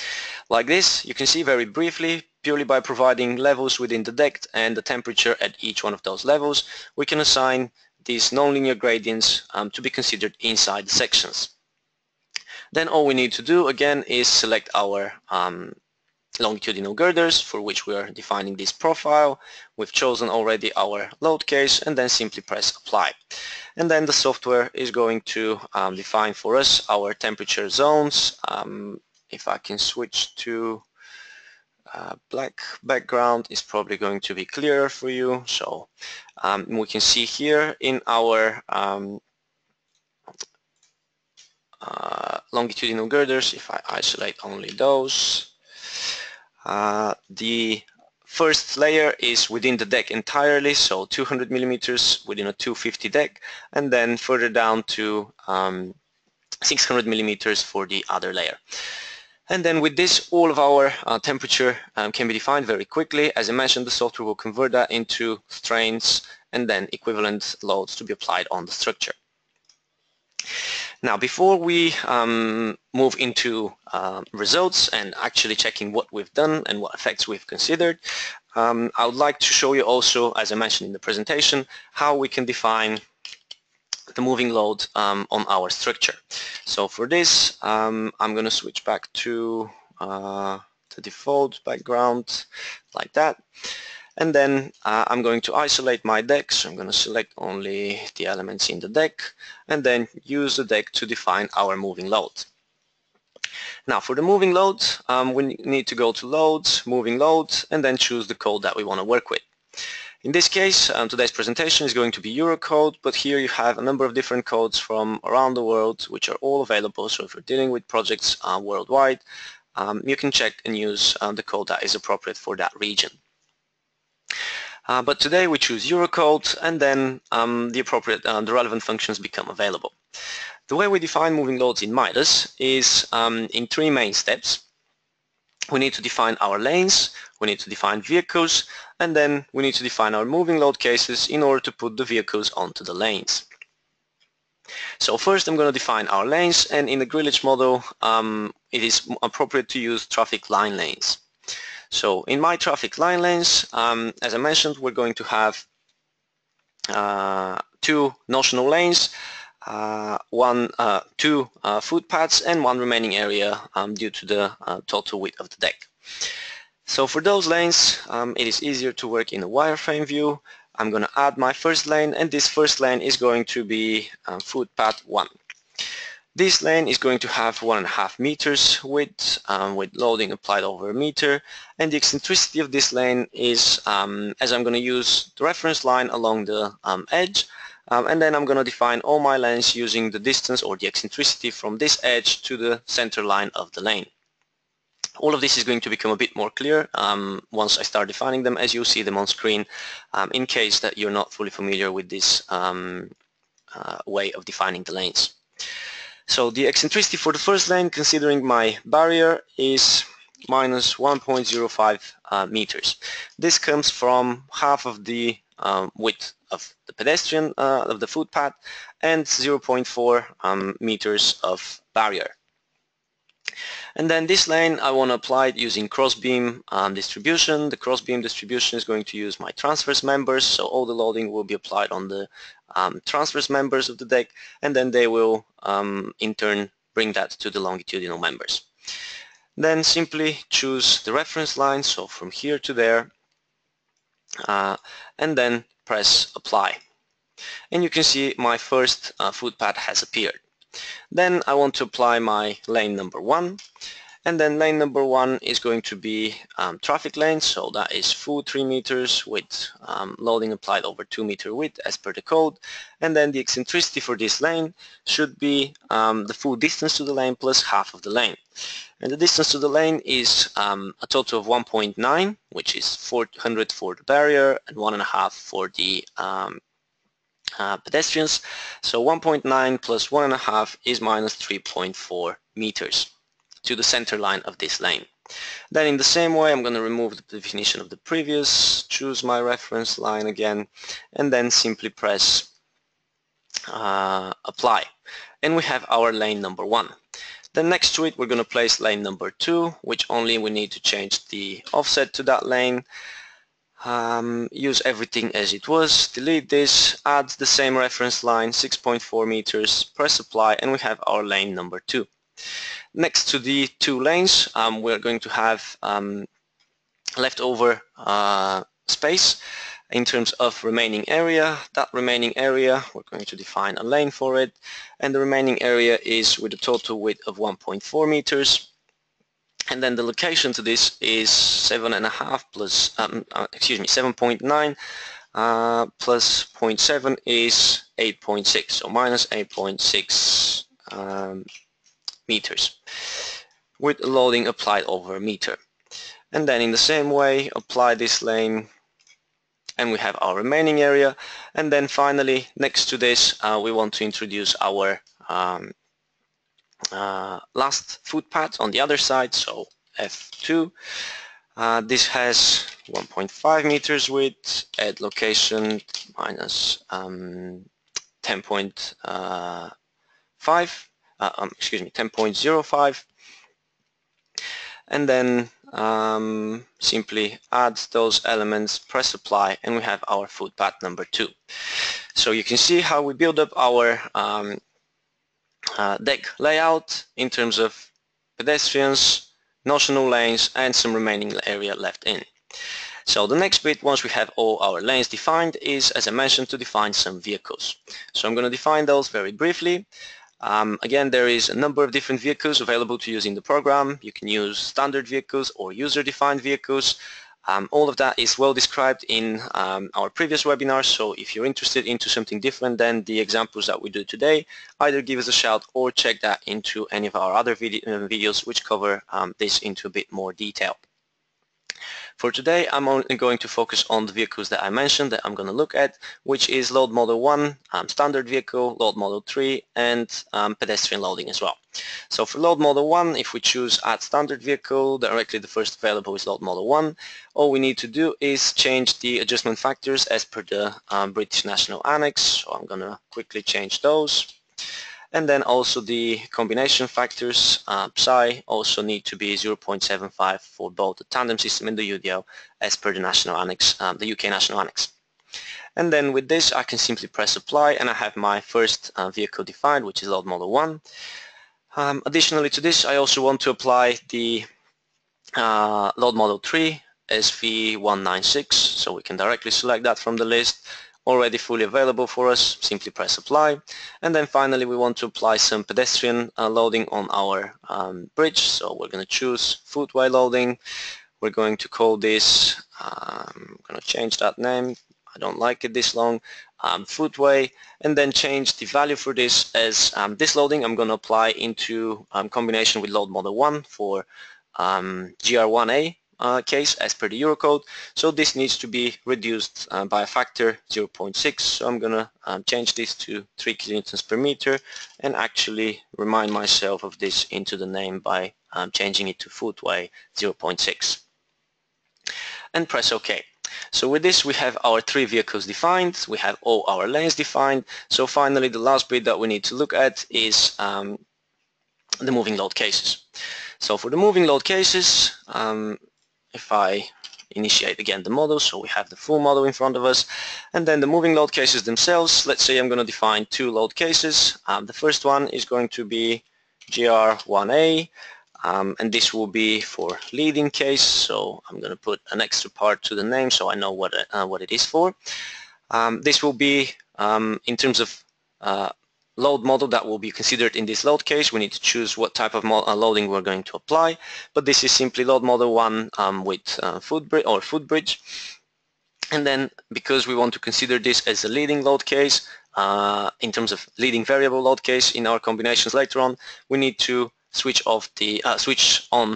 Like this, you can see very briefly, purely by providing levels within the deck and the temperature at each one of those levels, we can assign these nonlinear gradients to be considered inside the sections. Then all we need to do again is select our longitudinal girders, for which we are defining this profile. We've chosen already our load case, and then simply press apply. And then the software is going to define for us our temperature zones. If I can switch to black background, is probably going to be clearer for you. So we can see here in our longitudinal girders, if I isolate only those, the first layer is within the deck entirely, so 200 millimeters within a 250 deck, and then further down to 600 millimeters for the other layer. And then with this, all of our temperature can be defined very quickly. As I mentioned, the software will convert that into strains and then equivalent loads to be applied on the structure. Now, before we move into results and actually checking what we've done and what effects we've considered, I would like to show you also, as I mentioned in the presentation, how we can define the moving load on our structure. So for this, I'm going to switch back to the default background like that. And then I'm going to isolate my deck, so I'm going to select only the elements in the deck and then use the deck to define our moving load. Now for the moving load, we need to go to Loads, Moving Load, and then choose the code that we want to work with. In this case, today's presentation is going to be Eurocode, but here you have a number of different codes from around the world which are all available, so if you're dealing with projects worldwide, you can check and use the code that is appropriate for that region. But today we choose Eurocode, and then the relevant functions become available. The way we define moving loads in Midas is in three main steps. We need to define our lanes, we need to define vehicles, and then we need to define our moving load cases in order to put the vehicles onto the lanes. So first I'm going to define our lanes, and in the grillage model it is appropriate to use traffic line lanes. So in my traffic line lanes, as I mentioned, we're going to have two notional lanes, two footpaths, and one remaining area due to the total width of the deck. So for those lanes, it is easier to work in a wireframe view. I'm going to add my first lane, and this first lane is going to be footpath 1. This lane is going to have 1.5 meters width with loading applied over a meter, and the eccentricity of this lane is, as I'm going to use the reference line along the edge, and then I'm going to define all my lanes using the distance or the eccentricity from this edge to the center line of the lane. All of this is going to become a bit more clear once I start defining them, as you'll see them on screen, in case that you're not fully familiar with this way of defining the lanes. So the eccentricity for the first lane, considering my barrier, is minus 1.05 meters. This comes from half of the width of the pedestrian, of the footpath, and 0.4 meters of barrier. And then this lane, I want to apply it using crossbeam distribution. The crossbeam distribution is going to use my transverse members, so all the loading will be applied on the transverse members of the deck, and then they will in turn bring that to the longitudinal members. Then simply choose the reference line, so from here to there, and then press apply. And you can see my first footpath has appeared. Then I want to apply my lane number 1, and then lane number 1 is going to be traffic lane, so that is full 3 meters with loading applied over 2 meter width as per the code, and then the eccentricity for this lane should be the full distance to the lane plus half of the lane. And the distance to the lane is a total of 1.9, which is 400 for the barrier and 1.5 for the pedestrians. So 1.9 plus 1.5 is minus 3.4 meters to the center line of this lane. Then in the same way, I'm going to remove the definition of the previous, choose my reference line again, and then simply press apply. And we have our lane number 1. Then next to it we're going to place lane number 2, which only we need to change the offset to that lane. Use everything as it was, delete this, add the same reference line, 6.4 meters, press apply, and we have our lane number 2. Next to the 2 lanes, we're going to have leftover space in terms of remaining area. That remaining area, we're going to define a lane for it, and the remaining area is with a total width of 1.4 meters. And then the location to this is 7.5 plus, 7.9 plus 0.7 is 8.6, so minus 8.6 meters, with loading applied over a meter. And then in the same way, apply this lane, and we have our remaining area. And then finally, next to this, we want to introduce our last footpath on the other side, so F2. This has 1.5 meters width at location minus 10.05, and then simply add those elements, press apply, and we have our footpath number 2. So you can see how we build up our deck layout in terms of pedestrians, notional lanes, and some remaining area left in. So the next bit, once we have all our lanes defined, is, as I mentioned, to define some vehicles. So I'm going to define those very briefly. Again, there is a number of different vehicles available to use in the program. You can use standard vehicles or user-defined vehicles. All of that is well described in our previous webinars, so if you're interested into something different than the examples that we do today, either give us a shout or check that into any of our other videos which cover this into a bit more detail. For today, I'm only going to focus on the vehicles that I mentioned that I'm going to look at, which is load model 1, standard vehicle, load model 3, and pedestrian loading as well. So for load model 1, if we choose add standard vehicle, directly the first available is load model 1. All we need to do is change the adjustment factors as per the British National Annex. So I'm going to quickly change those. And then also the combination factors, psi, also need to be 0.75 for both the tandem system and the UDL as per the National Annex, the UK National Annex. And then with this, I can simply press apply, and I have my first vehicle defined, which is load model 1. Additionally to this, I also want to apply the load model 3 SV196, so we can directly select that from the list. Already fully available for us, simply press apply. And then finally we want to apply some pedestrian loading on our bridge, so we're going to choose footway loading. We're going to call this, I'm going to change that name, I don't like it this long, footway, and then change the value for this as this loading I'm going to apply into combination with load model 1 for GR1A case as per the Eurocode. So this needs to be reduced by a factor 0.6. So I'm going to change this to 3 kilonewtons per meter and actually remind myself of this into the name by changing it to footway 0.6. And press OK. So with this we have our 3 vehicles defined, we have all our lanes defined. So finally the last bit that we need to look at is the moving load cases. So for the moving load cases, if I initiate again the model, so we have the full model in front of us, and then the moving load cases themselves, let's say I'm going to define 2 load cases. The first one is going to be GR1A, and this will be for leading case, so I'm going to put an extra part to the name so I know what it is for. This will be, in terms of load model that will be considered in this load case, we need to choose what type of loading we're going to apply, but this is simply load model 1 with footbridge. And then because we want to consider this as a leading load case, in terms of leading variable load case in our combinations later on, we need to switch on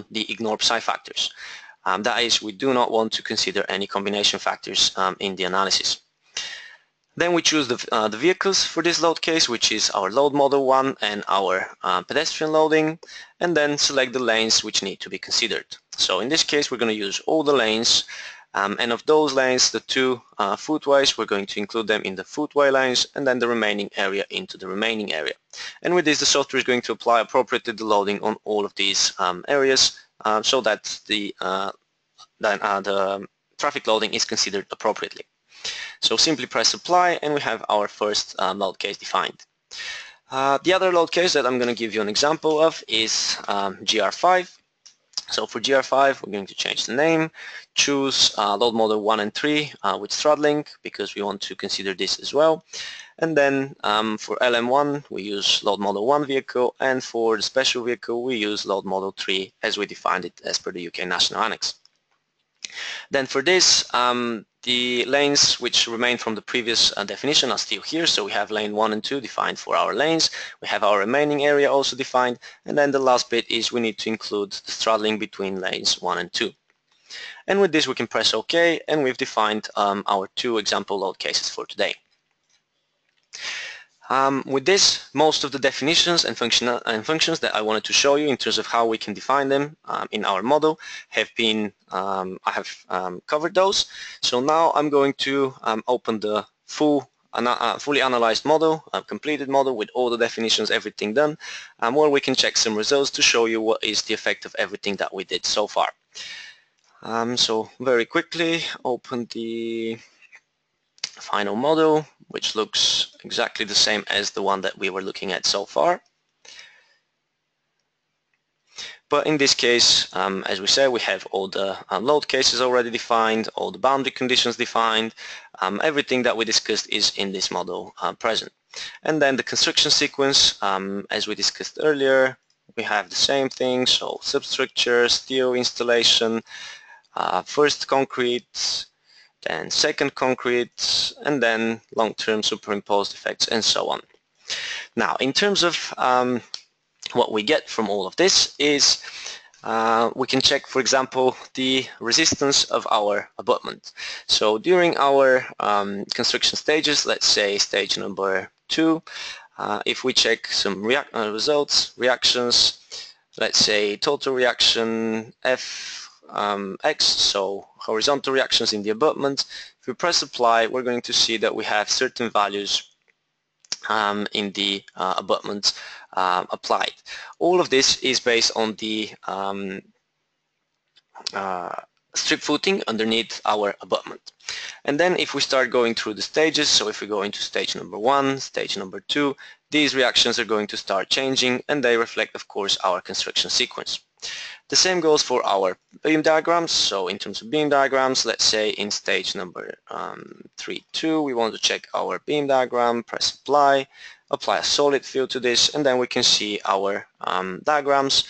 the ignore psi factors. That is, we do not want to consider any combination factors in the analysis. Then we choose the vehicles for this load case, which is our load model 1 and our pedestrian loading, and then select the lanes which need to be considered. So in this case we're going to use all the lanes, And of those lanes, the two footways, we're going to include them in the footway lanes, and then the remaining area into the remaining area. And with this, the software is going to apply appropriately the loading on all of these areas so that the traffic loading is considered appropriately. So simply press apply, and we have our first load case defined. The other load case that I'm going to give you an example of is GR5. So for GR5, we're going to change the name, choose load model 1 and 3 with throttling, because we want to consider this as well. And then for LM1, we use load model 1 vehicle, and for the special vehicle, we use load model 3 as we defined it as per the UK National Annex. Then for this, the lanes which remain from the previous definition are still here. So we have lane 1 and 2 defined for our lanes. We have our remaining area also defined. And then the last bit is we need to include the throttling between lanes 1 and 2. And with this, we can press OK, and we've defined our two example load cases for today. With this, most of the definitions and functions that I wanted to show you in terms of how we can define them in our model have been, I have covered those. So now I'm going to open the fully analyzed model, completed model with all the definitions, everything done, where we can check some results to show you what is the effect of everything that we did so far. So very quickly, open the final model, which looks exactly the same as the one that we were looking at so far. But in this case, as we said, we have all the load cases already defined, all the boundary conditions defined, everything that we discussed is in this model present. And then the construction sequence, as we discussed earlier, we have the same thing, so substructure, steel installation, first concrete, then second concrete, and then long-term superimposed effects, and so on. Now, in terms of what we get from all of this is we can check, for example, the resistance of our abutment. So during our construction stages, let's say stage number 2, if we check some reactions, let's say total reaction X, so horizontal reactions in the abutment. If we press apply, we're going to see that we have certain values in the abutment applied. All of this is based on the strip footing underneath our abutment. And then if we start going through the stages, so if we go into stage number 1, stage number 2, these reactions are going to start changing, and they reflect, of course, our construction sequence. The same goes for our beam diagrams. So in terms of beam diagrams, let's say in stage number 3.2, we want to check our beam diagram, press apply a solid fill to this, and then we can see our diagrams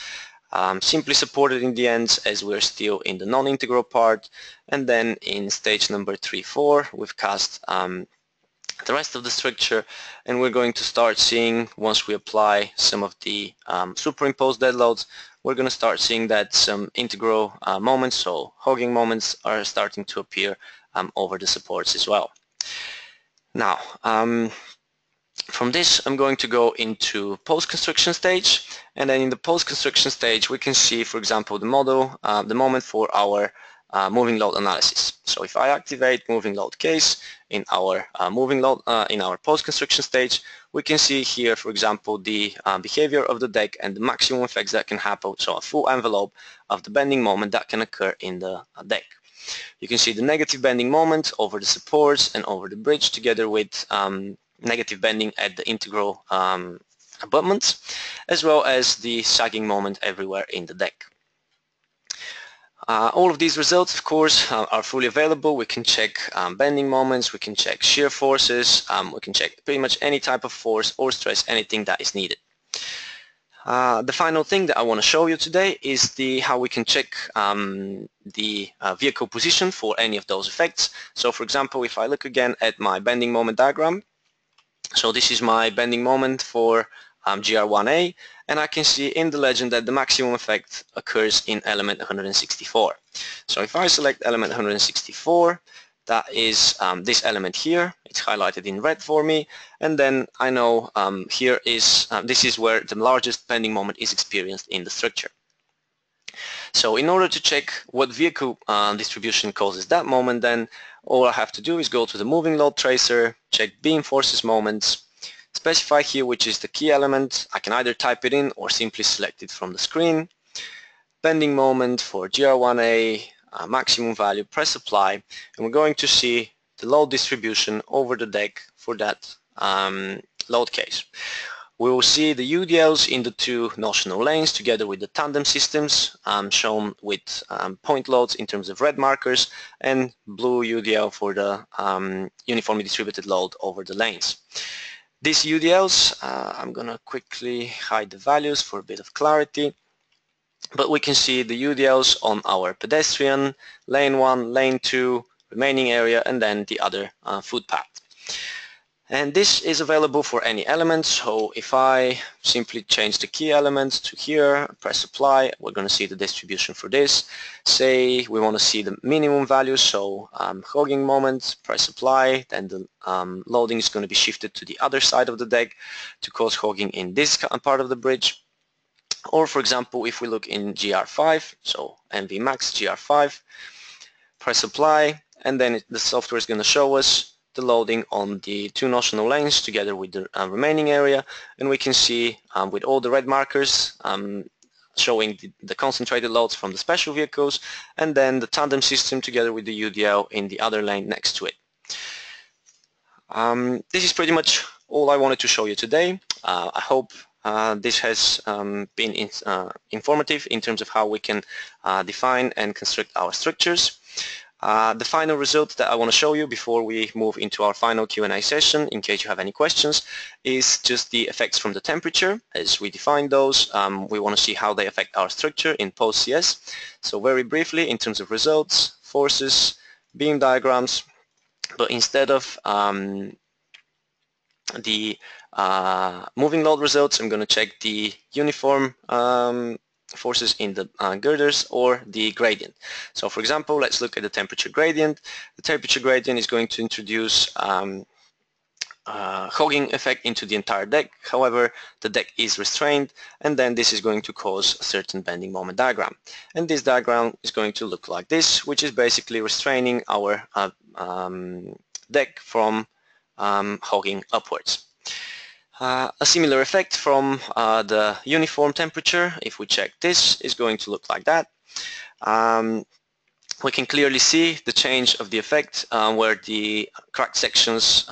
simply supported in the ends as we're still in the non-integral part. And then in stage number 3.4, we've cast the rest of the structure, and we're going to start seeing, once we apply some of the superimposed dead loads, we're going to start seeing that some integral moments, so hogging moments, are starting to appear over the supports as well. Now, from this, I'm going to go into post-construction stage, and then in the post-construction stage, we can see, for example, the model, the moment for our moving load analysis. So if I activate moving load case in our moving load in our post-construction stage, we can see here, for example, the behavior of the deck and the maximum effects that can happen, so a full envelope of the bending moment that can occur in the deck. You can see the negative bending moment over the supports and over the bridge, together with negative bending at the integral abutments, as well as the sagging moment everywhere in the deck. All of these results, of course, are fully available. We can check bending moments, we can check shear forces, we can check pretty much any type of force or stress, anything that is needed. The final thing that I want to show you today is how we can check the vehicle position for any of those effects. So for example, if I look again at my bending moment diagram, so this is my bending moment for GR1A, and I can see in the legend that the maximum effect occurs in element 164. So if I select element 164, that is this element here. It's highlighted in red for me, and then I know here is this is where the largest bending moment is experienced in the structure. So in order to check what vehicle distribution causes that moment, then all I have to do is go to the moving load tracer, check beam forces moments, specify here which is the key element. I can either type it in or simply select it from the screen. Bending moment for GR1A, maximum value, press apply, and we're going to see the load distribution over the deck for that load case. We will see the UDLs in the two notional lanes together with the tandem systems shown with point loads in terms of red markers and blue UDL for the uniformly distributed load over the lanes. These UDLs, I'm going to quickly hide the values for a bit of clarity, but we can see the UDLs on our pedestrian, lane 1, lane 2, remaining area, and then the other footpath. And this is available for any element, so if I simply change the key element to here, press apply, we're going to see the distribution for this. Say we want to see the minimum value, so hogging moment, press apply, then the loading is going to be shifted to the other side of the deck to cause hogging in this part of the bridge. Or for example, if we look in GR5, so MV max GR5, press apply, and then the software is going to show us the loading on the two notional lanes together with the remaining area, and we can see with all the red markers showing the concentrated loads from the special vehicles, and then the tandem system together with the UDL in the other lane next to it. This is pretty much all I wanted to show you today. I hope this has been informative in terms of how we can define and construct our structures. The final result that I want to show you before we move into our final Q&A session, in case you have any questions, is just the effects from the temperature. As we define those, we want to see how they affect our structure in post-CS. So very briefly, in terms of results, forces, beam diagrams, but instead of the moving load results, I'm going to check the uniform forces in the girders or the gradient. So for example, let's look at the temperature gradient. The temperature gradient is going to introduce hogging effect into the entire deck. However, the deck is restrained, and then this is going to cause a certain bending moment diagram. And this diagram is going to look like this, which is basically restraining our deck from hogging upwards. A similar effect from the uniform temperature, if we check this, is going to look like that. We can clearly see the change of the effect where the cracked sections,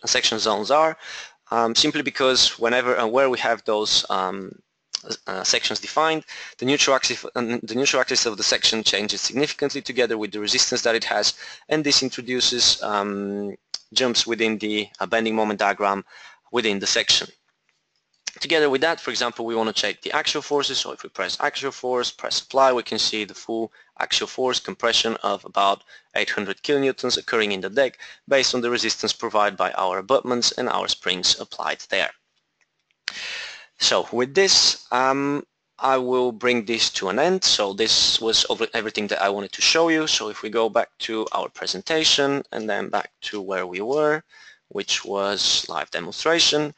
section zones are, simply because whenever and where we have those sections defined, the neutral axis of the section changes significantly together with the resistance that it has, and this introduces jumps within the bending moment diagram within the section. Together with that, for example, we want to check the axial forces, so if we press axial force, press apply, we can see the full axial force compression of about 800 kilonewtons occurring in the deck based on the resistance provided by our abutments and our springs applied there. So with this, I will bring this to an end. So this was everything that I wanted to show you. So if we go back to our presentation and then back to where we were, which was live demonstration,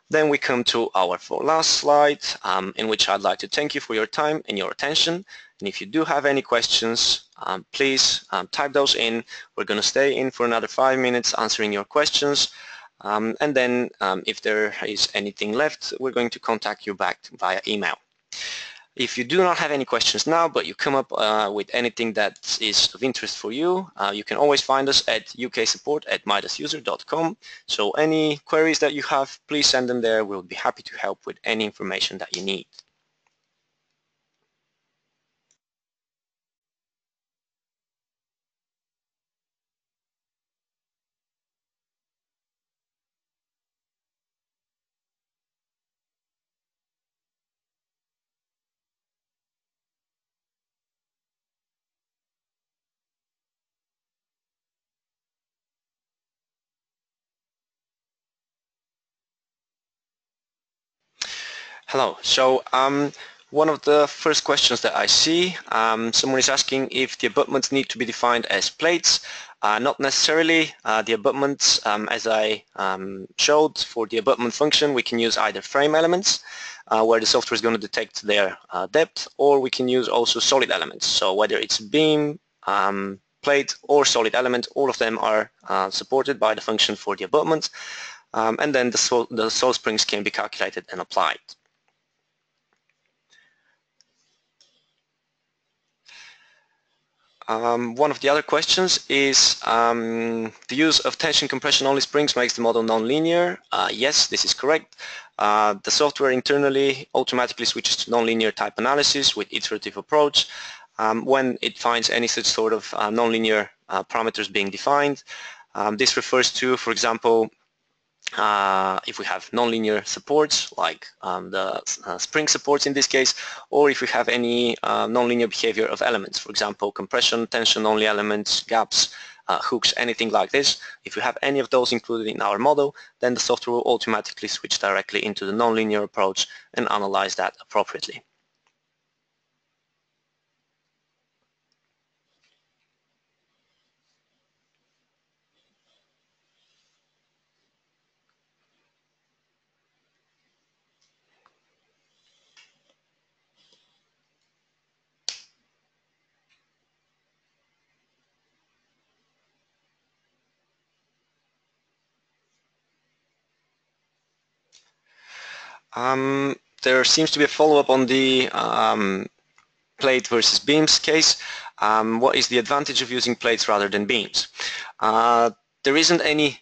then we come to our last slide, in which I'd like to thank you for your time and your attention. And if you do have any questions, please type those in. We're going to stay in for another 5 minutes answering your questions. And then if there is anything left, we're going to contact you back via email. If you do not have any questions now, but you come up with anything that is of interest for you, you can always find us at uksupport@midususer.com. So any queries that you have, please send them there. We'll be happy to help with any information that you need. Hello. So One of the first questions that I see, someone is asking if the abutments need to be defined as plates. Not necessarily. The abutments, as I showed, for the abutment function, we can use either frame elements, where the software is going to detect their depth, or we can use also solid elements. So whether it's beam, plate, or solid element, all of them are supported by the function for the abutment, and then the soil springs can be calculated and applied. One of the other questions is the use of tension compression only springs makes the model non-linear. Yes, this is correct. The software internally automatically switches to non-linear type analysis with iterative approach when it finds any such sort of non-linear parameters being defined. This refers to, for example, if we have nonlinear supports like the spring supports in this case, or if we have any nonlinear behavior of elements, for example, compression, tension only elements, gaps, hooks, anything like this. If we have any of those included in our model, then the software will automatically switch directly into the nonlinear approach and analyze that appropriately. There seems to be a follow-up on the plate versus beams case. What is the advantage of using plates rather than beams? There isn't any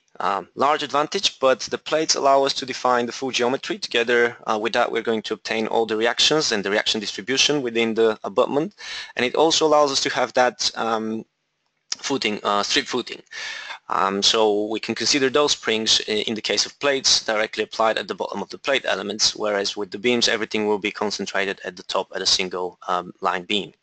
large advantage, but the plates allow us to define the full geometry. Together with that, we're going to obtain all the reactions and the reaction distribution within the abutment, and it also allows us to have that footing, strip footing. So we can consider those springs in the case of plates directly applied at the bottom of the plate elements, whereas with the beams everything will be concentrated at the top at a single line beam.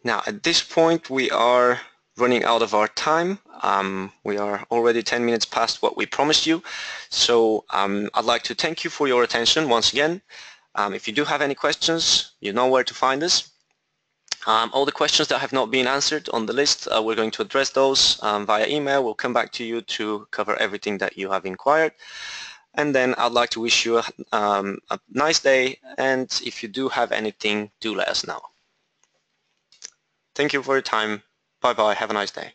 Now at this point we are running out of our time. We are already 10 minutes past what we promised you. So I'd like to thank you for your attention once again. If you do have any questions, you know where to find us. All the questions that have not been answered on the list, we're going to address those via email. We'll come back to you to cover everything that you have inquired. And then I'd like to wish you a nice day, and if you do have anything, do let us know. Thank you for your time. Bye-bye. Have a nice day.